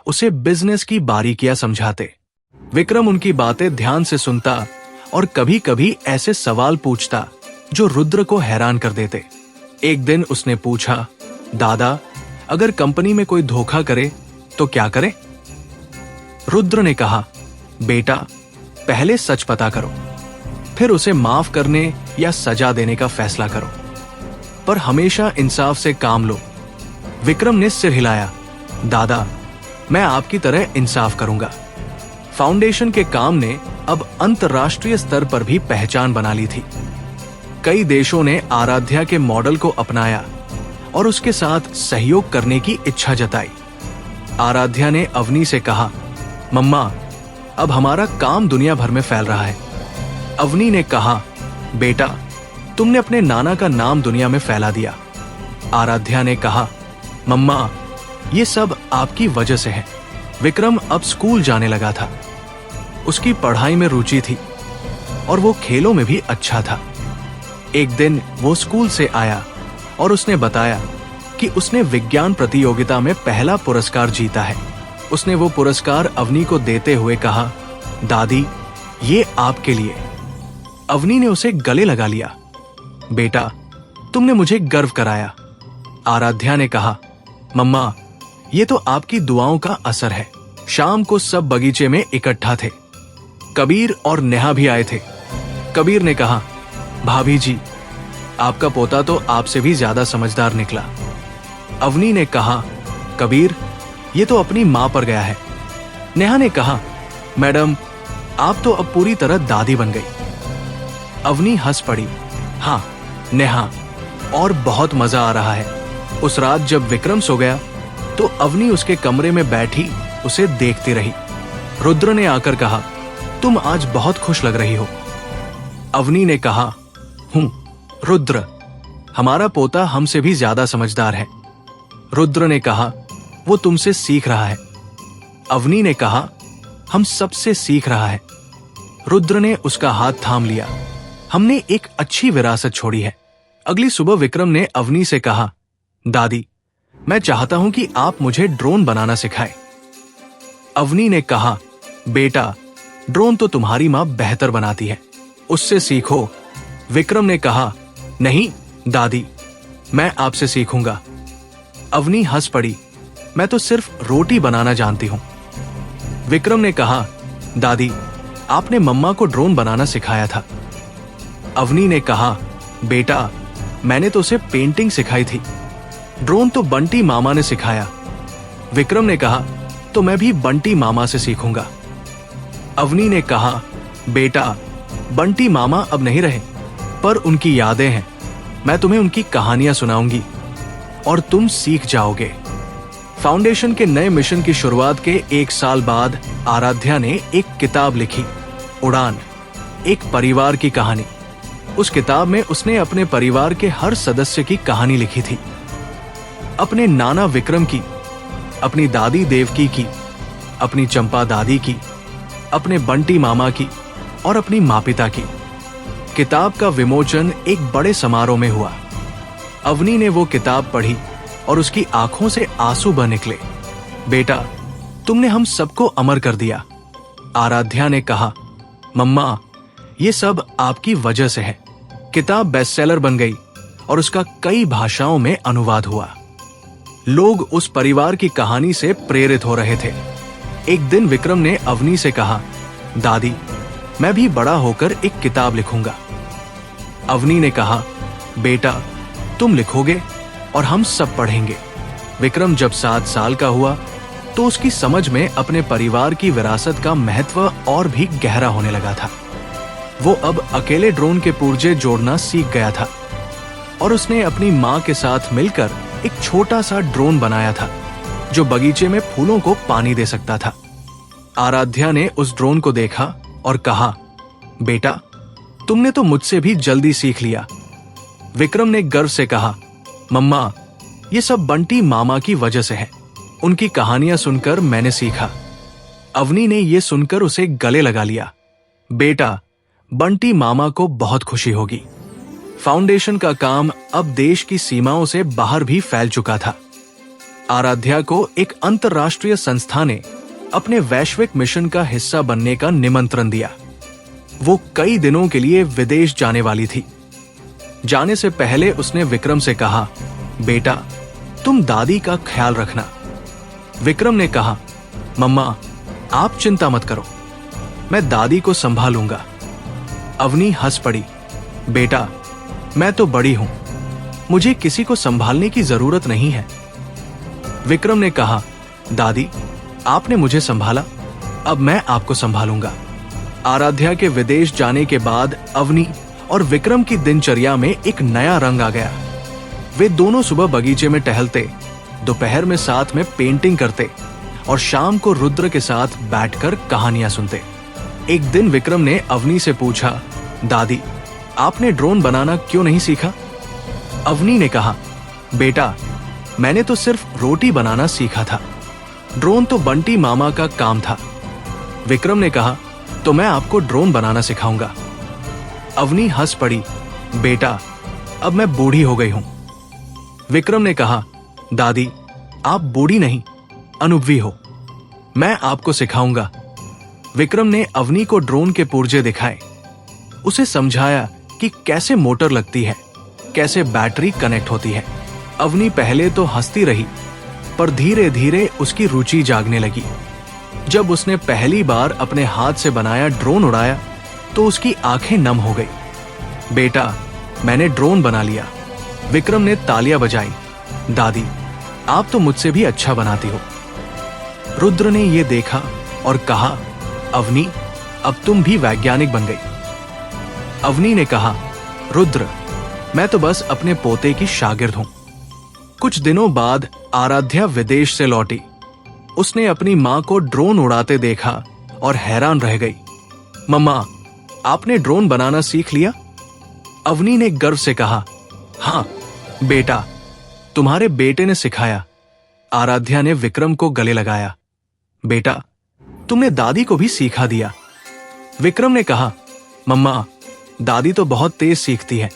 उसे बिजनेस की बारीकियां समझाते। विक्रम उनकी बातें ध्यान से सुनता और कभी कभी ऐसे सवाल पूछता जो रुद्र को हैरान कर देते। एक दिन उसने पूछा, दादा अगर कंपनी में कोई धोखा करे तो क्या करे? रुद्र ने कहा, बेटा पहले सच पता करो, फिर उसे माफ करने या सजा देने का फैसला करो, पर हमेशा इंसाफ से काम लो। विक्रम ने सिर हिलाया। दादा मैं आपकी तरह इंसाफ करूंगा। फाउंडेशन के काम ने अब अंतर्राष्ट्रीय स्तर पर भी पहचान बना ली थी। कई देशों ने आराध्या के मॉडल को अपनाया और उसके साथ सहयोग करने की इच्छा जताई। आराध्या ने अवनी से कहा, मम्मा अब हमारा काम दुनिया भर में फैल रहा है। अवनी ने कहा, बेटा तुमने अपने नाना का नाम दुनिया में फैला दिया। आराध्या ने कहा, मम्मा ये सब आपकी वजह से है। विक्रम अब स्कूल जाने लगा था। उसकी पढ़ाई में रुचि थी और वो खेलों में भी अच्छा था। एक दिन वो स्कूल से आया और उसने बताया कि उसने विज्ञान प्रतियोगिता में पहला पुरस्कार जीता है। उसने वो पुरस्कार अवनी को देते हुए कहा, दादी ये आपके लिए। अवनी ने उसे गले लगा लिया। बेटा तुमने मुझे गर्व कराया। आराध्या ने कहा, मम्मा ये तो आपकी दुआओं का असर है। शाम को सब बगीचे में इकट्ठा थे। कबीर और नेहा भी आए थे। कबीर ने कहा, भाभी जी आपका पोता तो आपसे भी ज्यादा समझदार निकला। अवनी ने कहा, कबीर ये तो अपनी मां पर गया है। नेहा ने कहा, मैडम आप तो अब पूरी तरह दादी बन गई। अवनी हंस पड़ी। हाँ नेहा, और बहुत मजा आ रहा है। उस रात जब विक्रम सो गया तो अवनी उसके कमरे में बैठी उसे देखती रही। रुद्र ने आकर कहा, तुम आज बहुत खुश लग रही हो। अवनी ने कहा, हूं रुद्र, हमारा पोता हमसे भी ज्यादा समझदार है। रुद्र ने कहा, वो तुमसे सीख रहा है। अवनी ने कहा, हम सबसे सीख रहा है। रुद्र ने उसका हाथ थाम लिया। हमने एक अच्छी विरासत छोड़ी है। अगली सुबह विक्रम ने अवनी से कहा, दादी, मैं चाहता हूं कि आप मुझे ड्रोन बनाना सिखाएं। अवनी ने कहा, बेटा, ड्रोन तो तुम्हारी मां बेहतर बनाती है, उससे सीखो। विक्रम ने कहा, नहीं दादी, मैं आपसे सीखूंगा। अवनी हंस पड़ी, मैं तो सिर्फ रोटी बनाना जानती हूं। विक्रम ने कहा, दादी, आपने मम्मा को ड्रोन बनाना सिखाया था। अवनी ने कहा, बेटा, मैंने तो उसे पेंटिंग सिखाई थी, ड्रोन तो बंटी मामा ने सिखाया। विक्रम ने कहा, तो मैं भी बंटी मामा से सीखूंगा। अवनी ने कहा, बेटा, बंटी मामा अब नहीं रहे, पर उनकी यादें हैं। मैं तुम्हें उनकी कहानियां सुनाऊंगी और तुम सीख जाओगे। फाउंडेशन के नए मिशन की शुरुआत के 1 साल बाद आराध्या ने एक किताब लिखी, उड़ान, एक परिवार की कहानी। उस किताब में उसने अपने परिवार के हर सदस्य की कहानी लिखी थी। अपने नाना विक्रम की, अपनी दादी देवकी की, अपनी चंपा दादी की, अपने बंटी मामा की और अपनी माँ पिता की। किताब का विमोचन एक बड़े समारोह में हुआ। अवनी ने वो किताब पढ़ी और उसकी आंखों से आंसू बह निकले। बेटा, तुमने हम सबको अमर कर दिया। आराध्या ने कहा, मम्मा, ये सब आपकी वजह से है। किताब बेस्टसेलर बन गई और उसका कई भाषाओं में अनुवाद हुआ। लोग उस परिवार की कहानी से प्रेरित हो रहे थे। एक दिन विक्रम ने अवनी से कहा, दादी, मैं भी बड़ा होकर एक किताब लिखूंगा। अवनी ने कहा, बेटा, तुम लिखोगे और हम सब पढ़ेंगे। विक्रम जब 7 साल का हुआ तो उसकी समझ में अपने परिवार की विरासत का महत्व और भी गहरा होने लगा था। वो अब अकेले ड्रोन के पुर्जे जोड़ना सीख गया था और उसने अपनी माँ के साथ मिलकर एक छोटा सा ड्रोन बनाया था जो बगीचे में फूलों को पानी दे सकता था। आराध्या ने उस ड्रोन को देखा और कहा, बेटा, तुमने तो मुझसे भी जल्दी सीख लिया। विक्रम ने गर्व से कहा, मम्मा, ये सब बंटी मामा की वजह से है। उनकी कहानियां सुनकर मैंने सीखा। अवनी ने ये सुनकर उसे गले लगा लिया। बेटा, बंटी मामा को बहुत खुशी होगी। फाउंडेशन का काम अब देश की सीमाओं से बाहर भी फैल चुका था। आराध्या को एक अंतर्राष्ट्रीय संस्था ने अपने वैश्विक मिशन का हिस्सा बनने का निमंत्रण दिया। वो कई दिनों के लिए विदेश जाने वाली थी। जाने से पहले उसने विक्रम से कहा, बेटा, तुम दादी का ख्याल रखना। विक्रम ने कहा, मम्मा, आप चिंता मत करो, मैं दादी को संभालूंगा। अवनी हंस पड़ी, बेटा, मैं तो बड़ी हूं, मुझे किसी को संभालने की जरूरत नहीं है। विक्रम ने कहा, दादी, आपने मुझे संभाला, अब मैं आपको संभालूंगा। आराध्या के विदेश जाने के बाद अवनी और विक्रम की दिनचर्या में एक नया रंग आ गया। वे दोनों सुबह बगीचे में टहलते, दोपहर में साथ में पेंटिंग करते और शाम को रुद्र के साथ बैठकर कहानियां सुनते। एक दिन विक्रम ने अवनी से पूछा, दादी, आपने ड्रोन बनाना क्यों नहीं सीखा? अवनी ने कहा, बेटा, मैंने तो सिर्फ रोटी बनाना सीखा था, ड्रोन तो बंटी मामा का काम था। विक्रम ने कहा, तो मैं आपको ड्रोन बनाना सिखाऊंगा। अवनी हंस पड़ी, बेटा, अब मैं बूढ़ी हो गई हूं। विक्रम ने कहा, दादी, आप बूढ़ी नहीं, अनुभवी हो, मैं आपको सिखाऊंगा। विक्रम ने अवनी को ड्रोन के पुर्जे दिखाए, उसे समझाया कि कैसे मोटर लगती है, कैसे बैटरी कनेक्ट होती है। अवनी पहले तो हंसती रही, पर धीरे धीरे उसकी रुचि जागने लगी। जब उसने पहली बार अपने हाथ से बनाया ड्रोन उड़ाया तो उसकी आंखें नम हो गई। बेटा, मैंने ड्रोन बना लिया। विक्रम ने तालियां बजाई, दादी, आप तो मुझसे भी अच्छा बनाती हो। रुद्र ने यह देखा और कहा, अवनी, अब तुम भी वैज्ञानिक बन गई। अवनी ने कहा, रुद्र, मैं तो बस अपने पोते की शागिर्द हूं। कुछ दिनों बाद आराध्या विदेश से लौटी। उसने अपनी मां को ड्रोन उड़ाते देखा और हैरान रह गई। मम्मा, आपने ड्रोन बनाना सीख लिया? अवनी ने गर्व से कहा, हाँ बेटा, तुम्हारे बेटे ने सिखाया। आराध्या ने विक्रम को गले लगाया। बेटा, तुमने दादी को भी सीखा दिया। विक्रम ने कहा, मम्मा, दादी तो बहुत तेज सीखती है।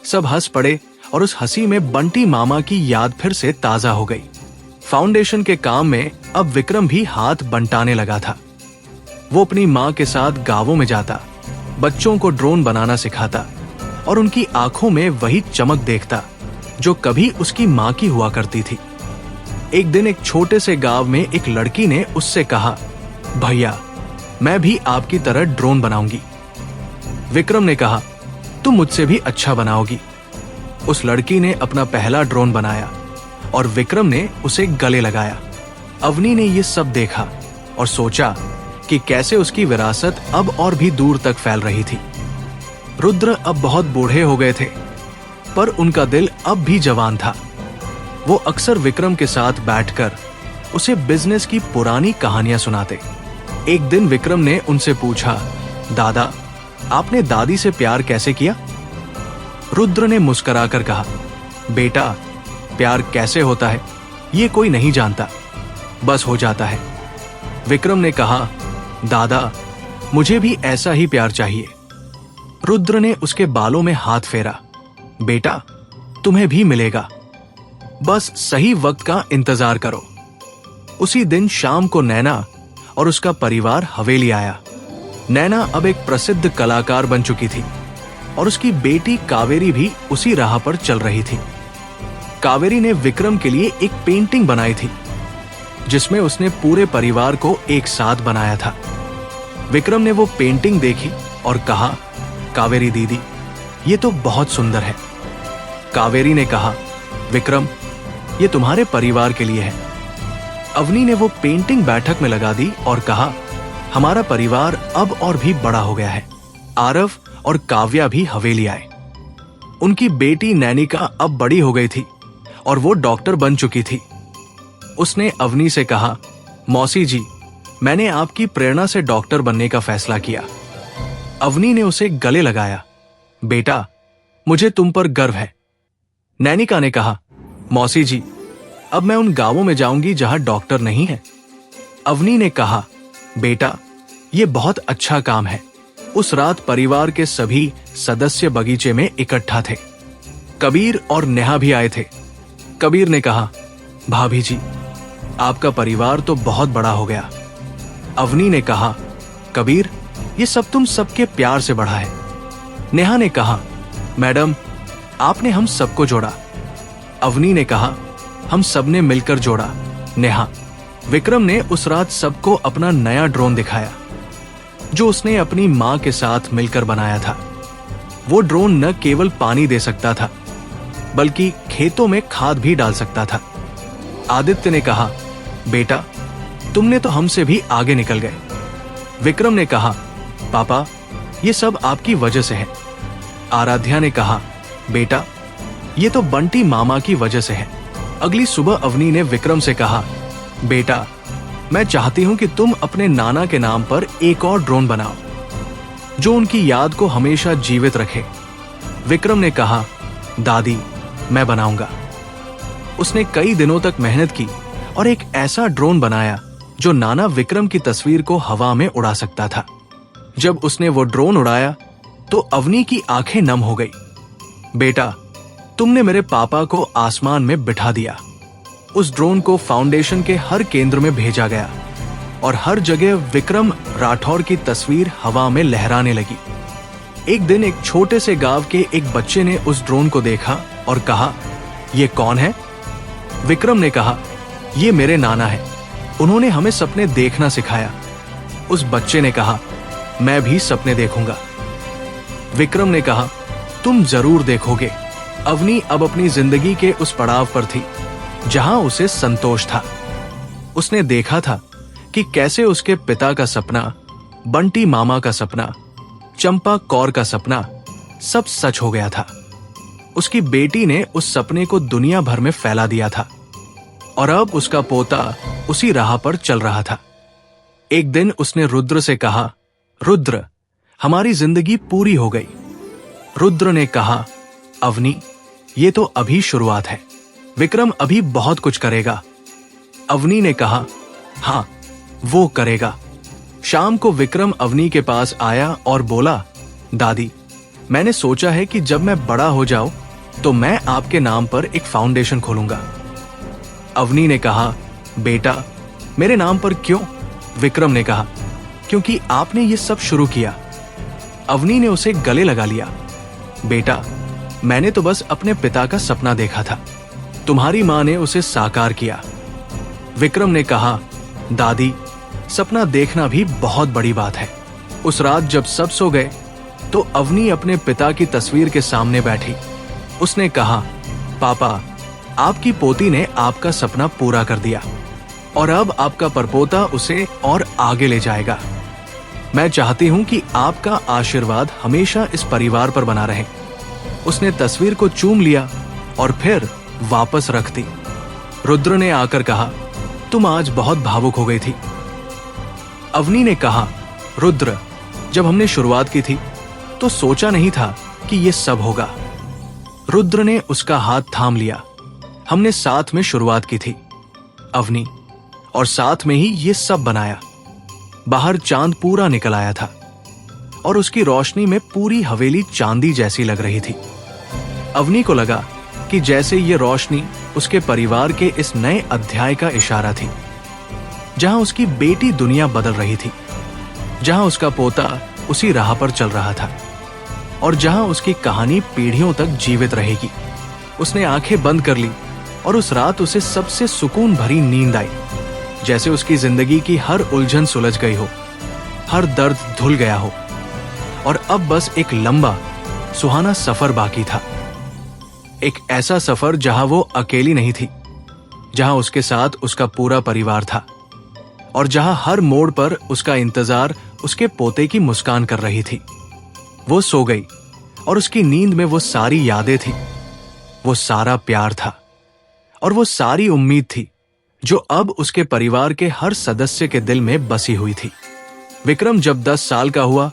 सब हंस पड़े और उस हंसी में बंटी मामा की याद फिर से ताजा हो गई। फाउंडेशन के काम में अब विक्रम भी हाथ बंटाने लगा था। वो अपनी माँ के साथ गांवों में जाता, बच्चों को ड्रोन बनाना सिखाता और उनकी आंखों में वही चमक देखता जो कभी उसकी माँ की हुआ करती थी। एक दिन एक छोटे से गांव में एक लड़की ने उससे कहा, भैया, मैं भी आपकी तरह ड्रोन बनाऊंगी। विक्रम ने कहा, तुम मुझसे भी अच्छा बनाओगी। उस लड़की ने अपना पहला ड्रोन बनाया और विक्रम ने उसे गले लगाया। अवनी ने यह सब देखा और सोचा कि कैसे उसकी विरासत अब और भी दूर तक फैल रही थी। रुद्र अब बहुत बूढ़े हो गए थे, पर उनका दिल अब भी जवान था। वो अक्सर विक्रम के साथ बैठकर उसे बिजनेस की पुरानी कहानियां सुनाते। एक दिन विक्रम ने उनसे पूछा, दादा, आपने दादी से प्यार कैसे किया? रुद्र ने मुस्कुराकर कहा, बेटा, प्यार कैसे होता है ये कोई नहीं जानता, बस हो जाता है। विक्रम ने कहा, दादा, मुझे भी ऐसा ही प्यार चाहिए। रुद्र ने उसके बालों में हाथ फेरा, बेटा, तुम्हें भी मिलेगा, बस सही वक्त का इंतजार करो। उसी दिन शाम को नैना और उसका परिवार हवेली आया। नैना अब एक प्रसिद्ध कलाकार बन चुकी थी और उसकी बेटी कावेरी भी उसी राह पर चल रही थी। कावेरी ने विक्रम के लिए एक पेंटिंग बनाई थी जिसमें उसने पूरे परिवार को एक साथ बनाया था। विक्रम ने वो पेंटिंग देखी और कहा, कावेरी दीदी, ये तो बहुत सुंदर है। कावेरी ने कहा, विक्रम, ये तुम्हारे परिवार के लिए है। अवनी ने वो पेंटिंग बैठक में लगा दी और कहा, हमारा परिवार अब और भी बड़ा हो गया है। आरव और काव्या भी हवेली आए। उनकी बेटी नैनिका अब बड़ी हो गई थी और वो डॉक्टर बन चुकी थी। उसने अवनी से कहा, मौसी जी, मैंने आपकी प्रेरणा से डॉक्टर बनने का फैसला किया। अवनी ने उसे गले लगाया, बेटा, मुझे तुम पर गर्व है। नैनिका ने कहा, मौसी जी, अब मैं उन गांवों में जाऊंगी जहां डॉक्टर नहीं है। अवनी ने कहा, बेटा, ये बहुत अच्छा काम है। उस रात परिवार के सभी सदस्य बगीचे में इकट्ठा थे। कबीर और नेहा भी आए थे। कबीर ने कहा, भाभी जी, आपका परिवार तो बहुत बड़ा हो गया। अवनी ने कहा, कबीर, ये सब तुम सबके प्यार से बढ़ा है। नेहा ने कहा, मैडम, आपने हम सबको जोड़ा। अवनी ने कहा, हम सबने मिलकर जोड़ा। नेहा। विक्रम ने उस रात सबको अपना नया ड्रोन दिखाया जो उसने अपनी मां के साथ मिलकर बनाया था। वो ड्रोन न केवल पानी दे सकता था बल्कि खेतों में खाद भी डाल सकता था। आदित्य ने कहा, बेटा, तुमने तो हमसे भी आगे निकल गए। विक्रम ने कहा, पापा, ये सब आपकी वजह से है। आराध्या ने कहा, बेटा, ये तो बंटी मामा की वजह से है। अगली सुबह अवनी ने विक्रम से कहा, बेटा, मैं चाहती हूं कि तुम अपने नाना के नाम पर एक और ड्रोन बनाओ जो उनकी याद को हमेशा जीवित रखे। विक्रम ने कहा, दादी, मैं बनाऊंगा। उसने कई दिनों तक मेहनत की और एक ऐसा ड्रोन बनाया जो नाना विक्रम की तस्वीर को हवा में उड़ा सकता था। जब उसने वो ड्रोन उड़ाया तो अवनी की आंखें नम हो गई। बेटा, तुमने मेरे पापा को आसमान में बिठा दिया। उस ड्रोन को फाउंडेशन के हर केंद्र में भेजा गया और हर जगह विक्रम राठौर की तस्वीर हवा में लहराने लगी। एक दिन एक छोटे से गांव के एक बच्चे ने उस ड्रोन को देखा और कहा, ये कौन है? विक्रम ने कहा, ये मेरे नाना है, उन्होंने हमें सपने देखना सिखाया। उस बच्चे ने कहा, मैं भी सपने देखूंगा। विक्रम ने कहा, तुम जरूर देखोगे। अवनी अब अपनी जिंदगी के उस पड़ाव पर थी जहां उसे संतोष था। उसने देखा था कि कैसे उसके पिता का सपना, बंटी मामा का सपना, चंपा कौर का सपना सब सच हो गया था। उसकी बेटी ने उस सपने को दुनिया भर में फैला दिया था और अब उसका पोता उसी राह पर चल रहा था। एक दिन उसने रुद्र से कहा, रुद्र, हमारी जिंदगी पूरी हो गई। रुद्र ने कहा, अवनी, ये तो अभी शुरुआत है, विक्रम अभी बहुत कुछ करेगा। अवनी ने कहा, हाँ, वो करेगा। शाम को विक्रम अवनी के पास आया और बोला, दादी, मैंने सोचा है कि जब मैं बड़ा हो जाऊं तो मैं आपके नाम पर एक फाउंडेशन खोलूंगा। अवनी ने कहा, बेटा, मेरे नाम पर क्यों? विक्रम ने कहा, क्योंकि आपने ये सब शुरू किया। अवनी ने उसे गले लगा लिया। बेटा, मैंने तो बस अपने पिता का सपना देखा था, तुम्हारी मां ने उसे साकार किया। विक्रम ने कहा, दादी, सपना देखना भी बहुत बड़ी बात है। उस रात जब सब सो गए तो अवनी अपने पिता की तस्वीर के सामने बैठी। उसने कहा, पापा, आपकी पोती ने आपका सपना पूरा कर दिया और अब आपका परपोता उसे और आगे ले जाएगा। मैं चाहती हूं कि आपका आशीर्वाद हमेशा इस परिवार पर बना रहे। उसने तस्वीर को चूम लिया और फिर वापस रख दी। रुद्र ने आकर कहा, तुम आज बहुत भावुक हो गई थी। अवनी ने कहा, रुद्र, जब हमने शुरुआत की थी तो सोचा नहीं था कि ये सब होगा। रुद्र ने उसका हाथ थाम लिया। हमने साथ में शुरुआत की थी, अवनी, और साथ में ही ये सब बनाया। बाहर चांद पूरा निकल आया था और उसकी रोशनी में पूरी हवेली चांदी जैसी लग रही थी। अवनी को लगा कि जैसे ये रोशनी उसके परिवार के इस नए अध्याय का इशारा थी, जहां उसकी बेटी दुनिया बदल रही थी, जहां उसका पोता उसी राह पर चल रहा था और जहां उसकी कहानी पीढ़ियों तक जीवित रहेगी। उसने आंखें बंद कर ली और उस रात उसे सबसे सुकून भरी नींद आई, जैसे उसकी जिंदगी की हर उलझन सुलझ गई हो, हर दर्द धुल गया हो और अब बस एक लंबा सुहाना सफर बाकी था। एक ऐसा सफर जहां वो अकेली नहीं थी, जहां उसके साथ उसका पूरा परिवार था और जहां हर मोड़ पर उसका इंतजार उसके पोते की मुस्कान कर रही थी। वो सो गई और उसकी नींद में वो सारी यादें थी, वो सारा प्यार था और वो सारी उम्मीद थी जो अब उसके परिवार के हर सदस्य के दिल में बसी हुई थी। विक्रम जब 10 साल का हुआ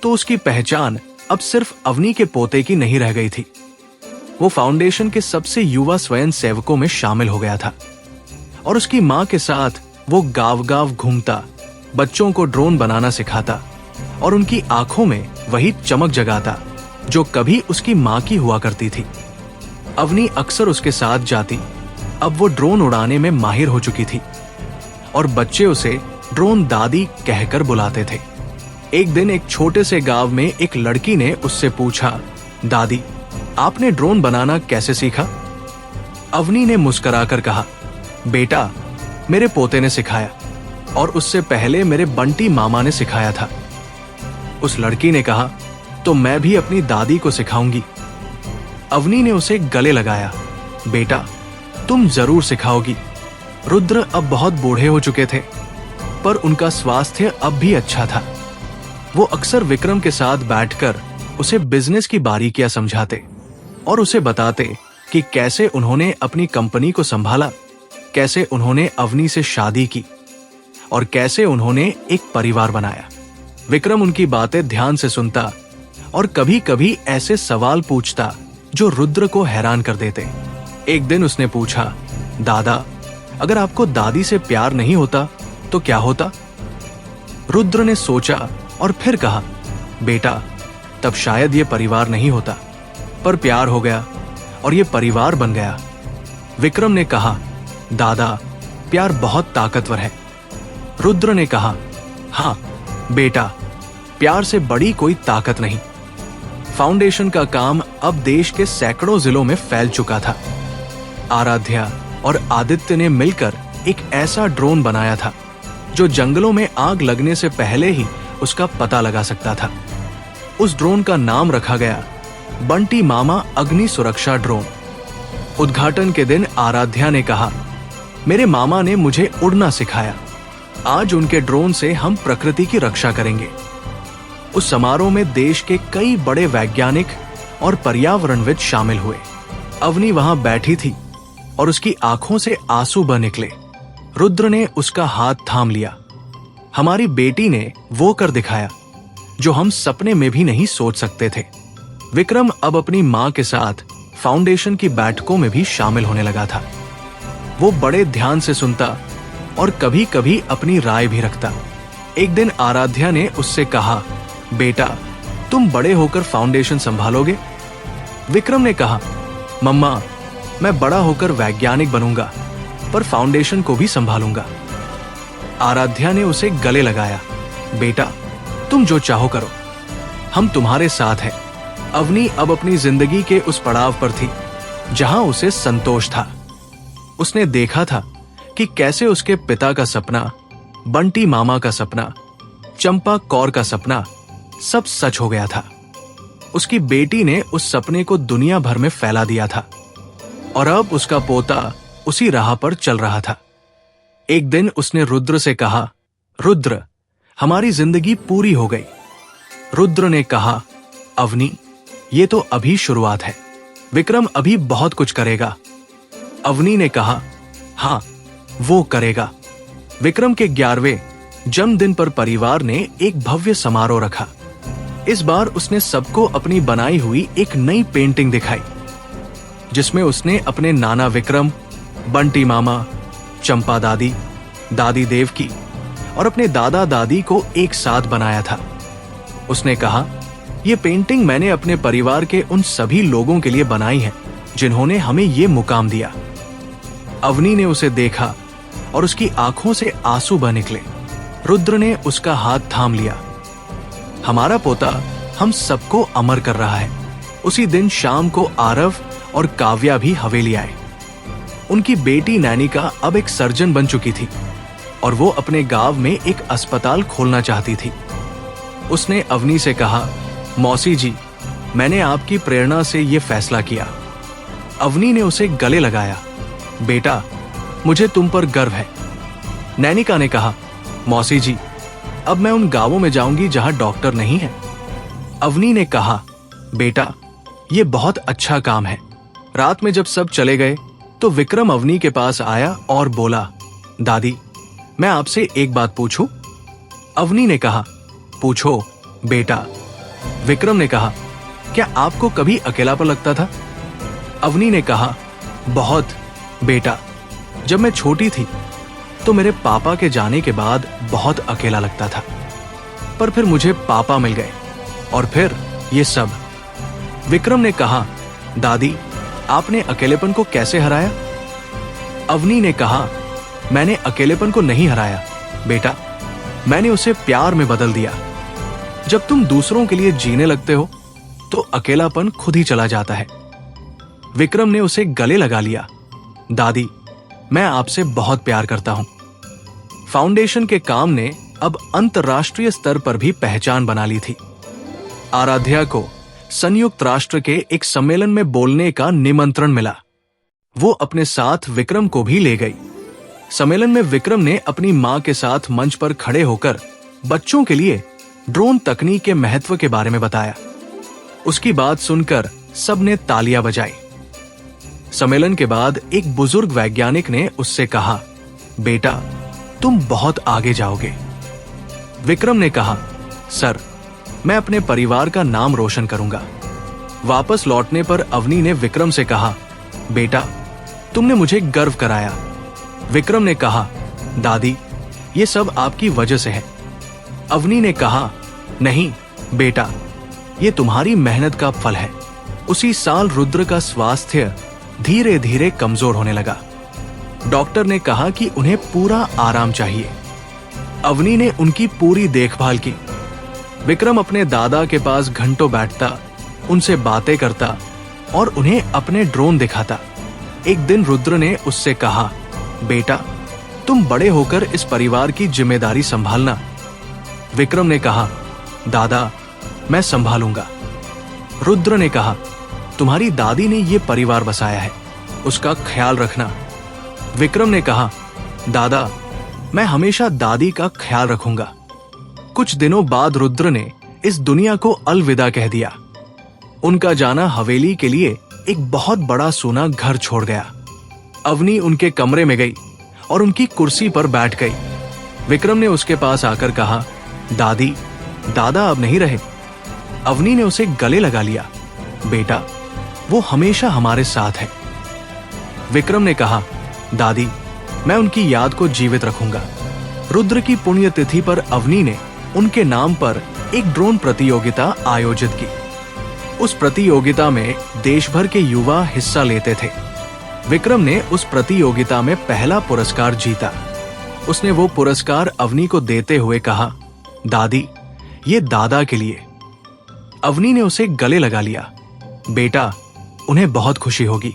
तो उसकी पहचान अब सिर्फ अवनी के पोते की नहीं रह गई थी। वो फाउंडेशन के सबसे युवा स्वयं सेवकों में शामिल हो गया था और उसकी मां के साथ वो गांव-गांव घूमता, बच्चों को ड्रोन बनाना सिखाता और उनकी आंखों में वही चमक जगाता जो कभी उसकी मां की हुआ करती थी। अवनी अक्सर उसके साथ जाती। अब वो ड्रोन उड़ाने में माहिर हो चुकी थी और बच्चे उसे ड्रोन दादी कहकर बुलाते थे। एक दिन एक छोटे से गांव में एक लड़की ने उससे पूछा, दादी, आपने ड्रोन बनाना कैसे सीखा? अवनी ने मुस्कुराकर कहा, बेटा, मेरे पोते ने सिखाया और उससे पहले मेरे बंटी मामा ने सिखाया था। उस लड़की ने कहा, तो मैं भी अपनी दादी को सिखाऊंगी। अवनी ने उसे गले लगाया, बेटा, तुम जरूर सिखाओगी। रुद्र अब बहुत बूढ़े हो चुके थे, पर उनका स्वास्थ्य अब भी अच्छा था। वो अक्सर विक्रम के साथ बैठकर उसे बिजनेस की बारीकियां समझाते और उसे बताते कि कैसे उन्होंने अपनी कंपनी को संभाला, कैसे उन्होंने अवनी से शादी की और कैसे उन्होंने एक परिवार बनाया। विक्रम उनकी बातें ध्यान से सुनता और कभी-कभी ऐसे सवाल पूछता जो रुद्र को हैरान कर देते। एक दिन उसने पूछा, दादा, अगर आपको दादी से प्यार नहीं होता तो क्या होता? रुद्र ने सोचा और फिर कहा, बेटा, तब शायद ये परिवार नहीं होता, पर प्यार हो गया और ये परिवार बन गया। विक्रम ने कहा, दादा, प्यार बहुत ताकतवर है। रुद्र ने कहा, हाँ बेटा, प्यार से बड़ी कोई ताकत नहीं। फाउंडेशन का काम अब देश के सैकड़ों जिलों में फैल चुका था। आराध्या और आदित्य ने मिलकर एक ऐसा ड्रोन बनाया था जो जंगलों में आग लगने से पहले ही उसका पता लगा सकता था। उस ड्रोन का नाम रखा गया बंटी मामा अग्नि सुरक्षा ड्रोन। उद्घाटन के दिन आराध्या ने कहा, मेरे मामा ने मुझे उड़ना सिखाया, आज उनके ड्रोन से हम प्रकृति की रक्षा करेंगे। उस समारोह में देश के कई बड़े वैज्ञानिक और पर्यावरणविद शामिल हुए। अवनी वहां बैठी थी और उसकी आंखों से आंसू बह निकले। रुद्र ने उसका हाथ थाम लिया। हमारी बेटी ने वो कर दिखाया जो हम सपने में भी नहीं सोच सकते थे। विक्रम अब अपनी मां के साथ फाउंडेशन की बैठकों में भी शामिल होने लगा था। वो बड़े ध्यान से सुनता और कभी कभी अपनी राय भी रखता। एक दिन आराध्या ने उससे कहा, बेटा तुम बड़े होकर फाउंडेशन संभालोगे? विक्रम ने कहा, मम्मा मैं बड़ा होकर वैज्ञानिक बनूंगा, पर फाउंडेशन को भी संभालूंगा। आराध्या ने उसे गले लगाया, बेटा तुम जो चाहो करो, हम तुम्हारे साथ हैं। अवनी अब अपनी जिंदगी के उस पड़ाव पर थी जहां उसे संतोष था। उसने देखा था कि कैसे उसके पिता का सपना, बंटी मामा का सपना, चंपा कौर का सपना सब सच हो गया था। उसकी बेटी ने उस सपने को दुनिया भर में फैला दिया था और अब उसका पोता उसी राह पर चल रहा था। एक दिन उसने रुद्र से कहा, रुद्र हमारी जिंदगी पूरी हो गई। रुद्र ने कहा, अवनी ये तो अभी शुरुआत है, विक्रम अभी बहुत कुछ करेगा। अवनी ने कहा, हां वो करेगा। विक्रम के 11वें जन्मदिन पर परिवार ने एक भव्य समारोह रखा। इस बार उसने सबको अपनी बनाई हुई एक नई पेंटिंग दिखाई, जिसमें उसने अपने नाना विक्रम, बंटी मामा, चंपा दादी, दादी देवकी और अपने दादा दादी को एक साथ बनाया था। उसने कहा, यह पेंटिंग मैंने अपने परिवार के उन सभी लोगों के लिए बनाई है जिन्होंने हमें ये मुकाम दिया। अवनी ने उसे देखा और उसकी आंखों से आंसू बह निकले। रुद्र ने उसका हाथ थाम लिया। हमारा पोता हम सबको अमर कर रहा है। उसी दिन शाम को आरव और काव्या भी हवेली आए। उनकी बेटी नैनिका अब एक सर्जन बन चुकी थी और वो अपने गांव में एक अस्पताल खोलना चाहती थी। उसने अवनी से कहा, मौसी जी मैंने आपकी प्रेरणा से ये फैसला किया। अवनी ने उसे गले लगाया, बेटा मुझे तुम पर गर्व है। नैनिका ने कहा, मौसी जी अब मैं उन गांवों में जाऊंगी जहां डॉक्टर नहीं है। अवनी ने कहा, बेटा ये बहुत अच्छा काम है। रात में जब सब चले गए तो विक्रम अवनी के पास आया और बोला, दादी मैं आपसे एक बात पूछूं? अवनी ने कहा, पूछो बेटा। विक्रम ने कहा, क्या आपको कभी अकेलापन लगता था? अवनी ने कहा, बहुत बेटा। जब मैं छोटी थी तो मेरे पापा के जाने के बाद बहुत अकेला लगता था, पर फिर मुझे पापा मिल गए और फिर ये सब। विक्रम ने कहा, दादी आपने अकेलेपन को कैसे हराया? अवनी ने कहा, मैंने अकेलेपन को नहीं हराया बेटा, मैंने उसे प्यार में बदल दिया। जब तुम दूसरों के लिए जीने लगते हो तो अकेलापन खुद ही चला जाता है। विक्रम ने उसे गले लगा लिया, दादी मैं आपसे बहुत प्यार करता हूं। फाउंडेशन के काम ने अब अंतर्राष्ट्रीय स्तर पर भी पहचान बना ली थी। आराध्या को संयुक्त राष्ट्र के एक सम्मेलन में बोलने का निमंत्रण मिला। वो अपने साथ विक्रम को भी ले गई। सम्मेलन में विक्रम ने अपनी मां के साथ मंच पर खड़े होकर बच्चों के लिए ड्रोन तकनीक के महत्व के बारे में बताया। उसकी बात सुनकर सबने तालियां बजाई। सम्मेलन के बाद एक बुजुर्ग वैज्ञानिक ने उससे कहा, बेटा तुम बहुत आगे जाओगे। विक्रम ने कहा, सर मैं अपने परिवार का नाम रोशन करूंगा। वापस लौटने पर अवनी ने विक्रम से कहा, बेटा तुमने मुझे गर्व कराया। विक्रम ने कहा, दादी ये सब आपकी वजह से है। अवनी ने कहा, नहीं बेटा ये तुम्हारी मेहनत का फल है। उसी साल रुद्र का स्वास्थ्य धीरे धीरे कमजोर होने लगा। डॉक्टर ने कहा कि उन्हें पूरा आराम चाहिए। अवनी ने उनकी पूरी देखभाल की। विक्रम अपने दादा के पास घंटों बैठता, उनसे बातें करता और उन्हें अपने ड्रोन दिखाता। एक दिन रुद्र ने उससे कहा, बेटा तुम बड़े होकर इस परिवार की जिम्मेदारी संभालना। विक्रम ने कहा, दादा मैं संभालूंगा। रुद्र ने कहा, तुम्हारी दादी ने यह परिवार बसाया है, उसका ख्याल रखना। विक्रम ने कहा, दादा मैं हमेशा दादी का ख्याल रखूंगा। कुछ दिनों बाद रुद्र ने इस दुनिया को अलविदा कह दिया। उनका जाना हवेली के लिए एक बहुत बड़ा सोना घर छोड़ गया। अवनी उनके कमरे में गई और उनकी कुर्सी पर बैठ गई। विक्रम ने उसके पास आकर कहा, दादी दादा अब नहीं रहे। अवनी ने उसे गले लगा लिया, बेटा वो हमेशा हमारे साथ है। विक्रम ने कहा, दादी मैं उनकी याद को जीवित रखूंगा। रुद्र की पुण्यतिथि पर अवनी ने उनके नाम पर एक ड्रोन प्रतियोगिता आयोजित की। उस प्रतियोगिता में देश भर के युवा हिस्सा लेते थे। विक्रम ने उस प्रतियोगिता में पहला पुरस्कार जीता। उसने वो पुरस्कार अवनी को देते हुए कहा, दादी, ये दादा के लिए। अवनी ने उसे गले लगा लिया। बेटा, उन्हें बहुत खुशी होगी।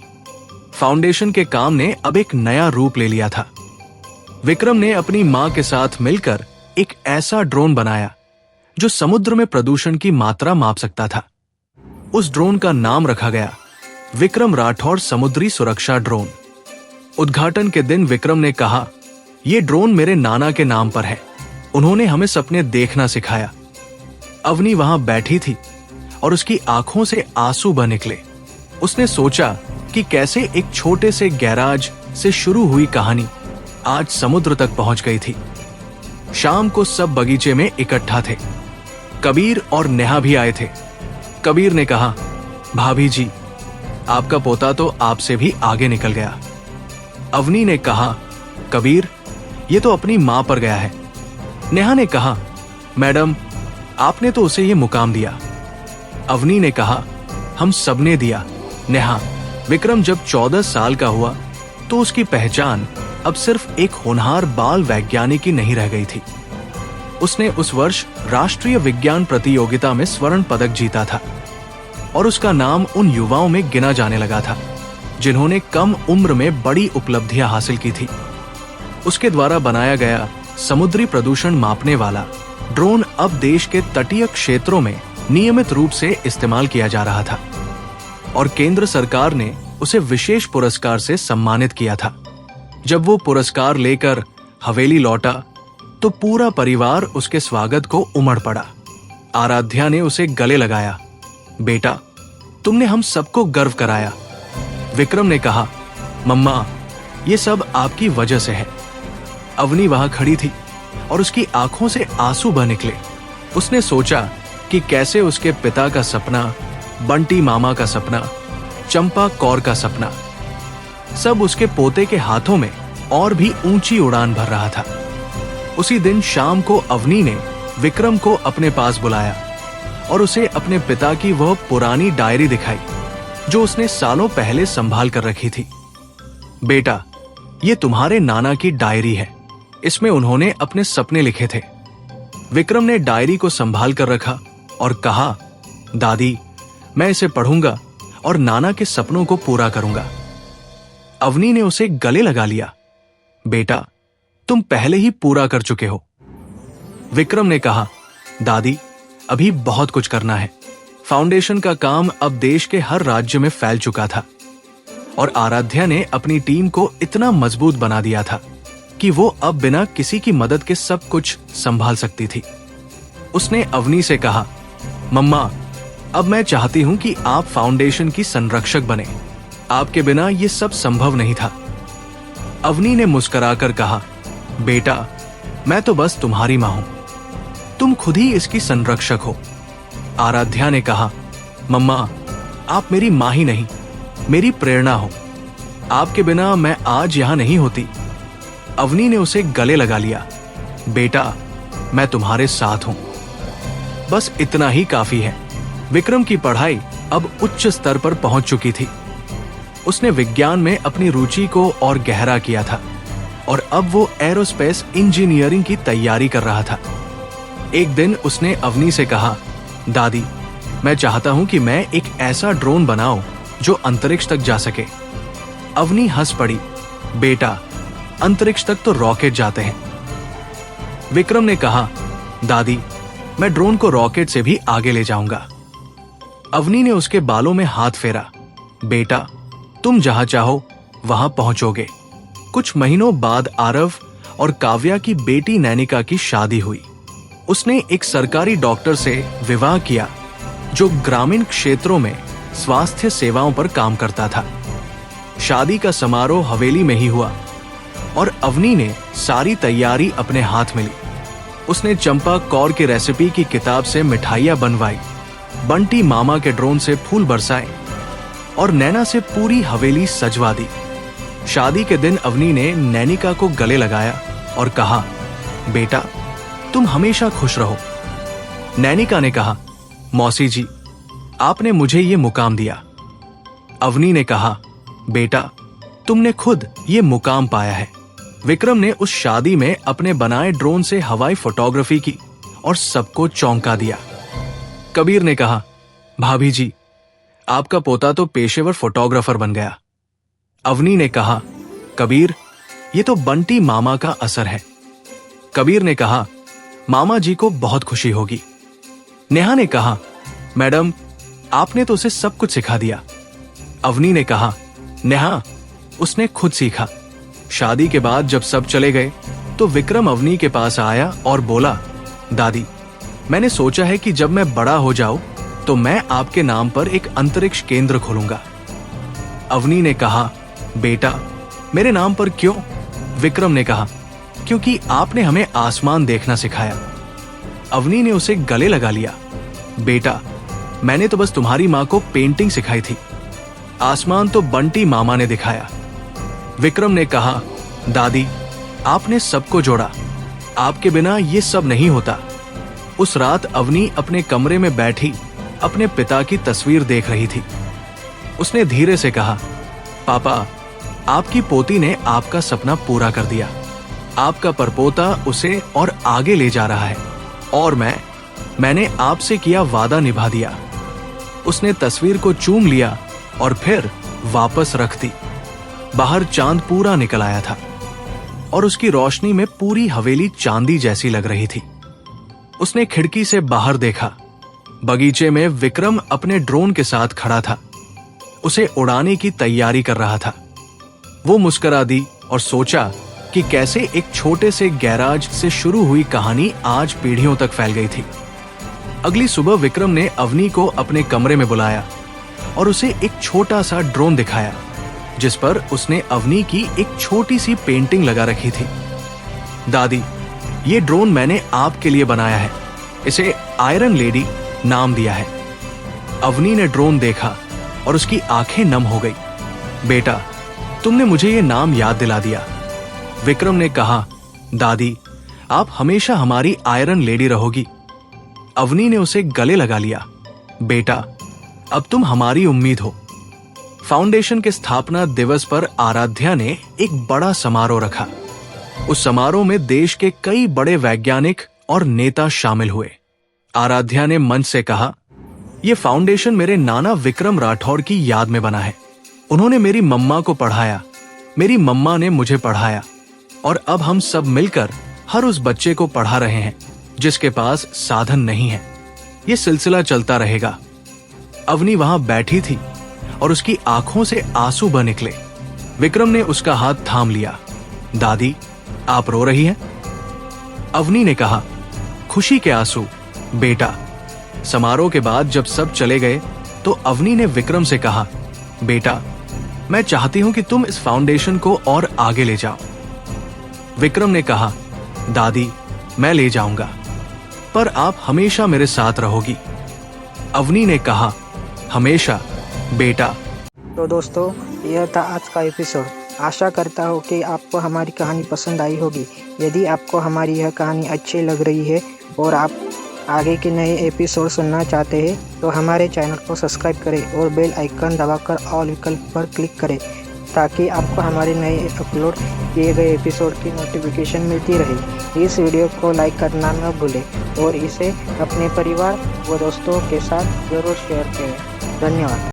फाउंडेशन के काम ने अब एक नया रूप ले लिया था। विक्रम ने अपनी मां के साथ मिलकर एक ऐसा ड्रोन बनाया जो समुद्र में प्रदूषण की मात्रा माप सकता था। उस ड्रोन का नाम रखा गया विक्रम राठौड़ समुद्री सुरक्षा ड्रोन। उद्घाटन के दिन विक्रम ने कहा, यह ड्रोन मेरे नाना के नाम पर है। उन्होंने हमें सपने देखना सिखाया। अवनी वहां बैठी थी और उसकी आंखों से आंसू बह निकले। उसने सोचा कि कैसे एक छोटे से गैराज से शुरू हुई कहानी आज समुद्र तक पहुंच गई थी। शाम को सब बगीचे में इकट्ठा थे। कबीर और नेहा भी आए थे। कबीर ने कहा, भाभी जी, आपका पोता तो आपसे भी आगे निकल गया। अवनी ने कहा, कबीर, ये तो अपनी मां पर गया है। नेहा ने कहा, मैडम, आपने तो उसे ये मुकाम दिया। अवनी ने कहा, हम सबने दिया। नेहा, विक्रम जब 14 साल का हुआ तो उसकी पहचान अब सिर्फ एक होनहार बाल वैज्ञानिक ही नहीं रह गई थी। उसने उस वर्ष राष्ट्रीय विज्ञान प्रतियोगिता में स्वर्ण पदक जीता था और उसका नाम उन युवाओं में गिना जाने लगा था जिन्होंने कम उम्र में बड़ी उपलब्धियां हासिल की थी। उसके द्वारा बनाया गया समुद्री प्रदूषण मापने वाला ड्रोन अब देश के तटीय क्षेत्रों में नियमित रूप से इस्तेमाल किया जा रहा था और केंद्र सरकार ने उसे विशेष पुरस्कार से सम्मानित किया था। जब वो पुरस्कार लेकर हवेली लौटा तो पूरा परिवार उसके स्वागत को उमड़ पड़ा। आराध्या ने उसे गले लगाया। बेटा, तुमने हम सबको गर्व कराया। विक्रम ने कहा, मम्मा, ये सब आपकी वजह से है। अवनी वहां खड़ी थी और उसकी आंखों से आंसू बह निकले। उसने सोचा कि कैसे उसके पिता का सपना, बंटी मामा का सपना, चंपा कौर का सपना, सब उसके पोते के हाथों में और भी ऊंची उड़ान भर रहा था। उसी दिन शाम को अवनी ने विक्रम को अपने पास बुलाया और उसे अपने पिता की वह पुरानी डायरी दिखाई जो उसने सालों पहले संभाल कर रखी थी। बेटा, ये तुम्हारे नाना की डायरी है। इसमें उन्होंने अपने सपने लिखे थे। विक्रम ने डायरी को संभाल कर रखा और कहा, दादी, मैं इसे पढ़ूंगा और नाना के सपनों को पूरा करूंगा। अवनी ने उसे गले लगा लिया। बेटा, तुम पहले ही पूरा कर चुके हो। विक्रम ने कहा, दादी, अभी बहुत कुछ करना है। फाउंडेशन का काम अब देश के हर राज्य में फैल चुका था और आराध्या ने अपनी टीम को इतना मजबूत बना दिया था कि वो अब बिना किसी की मदद के सब कुछ संभाल सकती थी। उसने अवनी से कहा, मम्मा, अब मैं चाहती हूं कि आप फाउंडेशन की संरक्षक बने। आपके बिना ये सब संभव नहीं था। अवनी ने मुस्कुराकर कहा, बेटा, मैं तो बस तुम्हारी मां हूं। तुम खुद ही इसकी संरक्षक हो। आराध्या ने कहा, मम्मा, आप मेरी मां ही नहीं, मेरी प्रेरणा हो। आपके बिना मैं आज यहां नहीं होती। अवनी ने उसे गले लगा लिया। बेटा, मैं तुम्हारे साथ हूं। बस इतना ही काफी है। विक्रम की पढ़ाई अब उच्च स्तर पर पहुंच चुकी थी। उसने विज्ञान में अपनी रुचि को और गहरा किया था और अब वो एरोस्पेस इंजीनियरिंग की तैयारी कर रहा था। एक दिन उसने अवनी से कहा, दादी, मैं चाहता हूं कि मैं एक ऐसा ड्रोन बनाऊं जो अंतरिक्ष तक जा सके। अवनी हंस पड़ी। बेटा, अंतरिक्ष तक तो रॉकेट जाते हैं। विक्रम ने कहा, दादी, मैं ड्रोन को रॉकेट से भी आगे ले जाऊंगा। अवनी ने उसके बालों में हाथ फेरा। बेटा, तुम जहां चाहो वहां पहुंचोगे। कुछ महीनों बाद आरव और काव्या की बेटी नैनिका की शादी हुई। उसने एक सरकारी डॉक्टर से विवाह किया जो ग्रामीण क्षेत्रों में स्वास्थ्य सेवाओं पर काम करता था। शादी का समारोह हवेली में ही हुआ और अवनी ने सारी तैयारी अपने हाथ में ली। उसने चंपा कौर की रेसिपी की किताब से मिठाइयां बनवाई, बंटी मामा के ड्रोन से फूल बरसाए और नैना से पूरी हवेली सजवा दी। शादी के दिन अवनी ने नैनिका को गले लगाया और कहा, बेटा तुम हमेशा खुश रहो। नैनिका ने कहा, मौसी जी आपने मुझे ये मुकाम दिया। अवनी ने कहा, बेटा तुमने खुद ये मुकाम पाया है। विक्रम ने उस शादी में अपने बनाए ड्रोन से हवाई फोटोग्राफी की और सबको चौंका दिया। कबीर ने कहा, भाभी जी आपका पोता तो पेशेवर फोटोग्राफर बन गया। अवनी ने कहा, कबीर ये तो बंटी मामा का असर है। कबीर ने कहा, मामा जी को बहुत खुशी होगी। नेहा ने कहा, मैडम आपने तो उसे सब कुछ सिखा दिया। अवनी ने कहा, नेहा उसने खुद सीखा। शादी के बाद जब सब चले गए तो विक्रम अवनी के पास आया और बोला, दादी मैंने सोचा है कि जब मैं बड़ा हो जाऊं तो मैं आपके नाम पर एक अंतरिक्ष केंद्र खोलूंगा। अवनी ने कहा, बेटा मेरे नाम पर क्यों? विक्रम ने कहा, क्योंकि आपने हमें आसमान देखना सिखाया। अवनी ने उसे गले लगा लिया, बेटा मैंने तो बस तुम्हारी मां को पेंटिंग सिखाई थी, आसमान तो बंटी मामा ने दिखाया। विक्रम ने कहा, दादी आपने सबको जोड़ा, आपके बिना ये सब नहीं होता। उस रात अवनी अपने कमरे में बैठी अपने पिता की तस्वीर देख रही थी। उसने धीरे से कहा, पापा आपकी पोती ने आपका सपना पूरा कर दिया। आपका परपोता उसे और आगे ले जा रहा है और मैंने आपसे किया वादा निभा दिया। उसने तस्वीर को चूम लिया और फिर वापस रख दी। बाहर चांद पूरा निकल आया था और उसकी रोशनी में पूरी हवेली चांदी जैसी लग रही थी। उसने खिड़की से बाहर देखा। बगीचे में विक्रम अपने ड्रोन के साथ खड़ा था, उसे उड़ाने की तैयारी कर रहा था। वो मुस्कुरा दी और सोचा कि कैसे एक छोटे से गैराज से शुरू हुई कहानी आज पीढ़ियों तक फैल गई थी। अगली सुबह विक्रम ने अवनी को अपने कमरे में बुलाया और उसे एक छोटा सा ड्रोन दिखाया जिस पर उसने अवनी की एक छोटी सी पेंटिंग लगा रखी थी। दादी ये ड्रोन मैंने आपके लिए बनाया है, इसे आयरन लेडी नाम दिया है। अवनी ने ड्रोन देखा और उसकी आंखें नम हो गई। बेटा तुमने मुझे ये नाम याद दिला दिया। विक्रम ने कहा, दादी आप हमेशा हमारी आयरन लेडी रहोगी। अवनी ने उसे गले लगा लिया, बेटा अब तुम हमारी उम्मीद हो। फाउंडेशन के स्थापना दिवस पर आराध्या ने एक बड़ा समारोह रखा। उस समारोह में देश के कई बड़े वैज्ञानिक और नेता शामिल हुए। आराध्या ने मंच से कहा, यह फाउंडेशन मेरे नाना विक्रम राठौर की याद में बना है। उन्होंने मेरी मम्मा को पढ़ाया, मेरी मम्मा ने मुझे पढ़ाया और अब हम सब मिलकर हर उस बच्चे को पढ़ा रहे हैं जिसके पास साधन नहीं है। यह सिलसिला चलता रहेगा। अवनी वहां बैठी थी और उसकी आंखों से आंसू बह निकले। विक्रम ने उसका हाथ थाम लिया। दादी आप रो रही हैं? अवनी ने कहा, खुशी के आंसू बेटा। समारोह के बाद जब सब चले गए तो अवनी ने विक्रम से कहा, बेटा मैं चाहती हूं कि तुम इस फाउंडेशन को और आगे ले जाओ। विक्रम ने कहा, दादी मैं ले जाऊंगा, पर आप हमेशा मेरे साथ रहोगी। अवनी ने कहा, हमेशा बेटा। तो दोस्तों यह था आज का एपिसोड। आशा करता हूँ कि आपको हमारी कहानी पसंद आई होगी। यदि आपको हमारी यह कहानी अच्छी लग रही है और आप आगे के नए एपिसोड सुनना चाहते हैं तो हमारे चैनल को सब्सक्राइब करें और बेल आइकन दबाकर ऑल विकल्प पर क्लिक करें ताकि आपको हमारे नए अपलोड किए गए एपिसोड की नोटिफिकेशन मिलती रहे। इस वीडियो को लाइक करना न भूलें और इसे अपने परिवार व दोस्तों के साथ ज़रूर शेयर करें। धन्यवाद।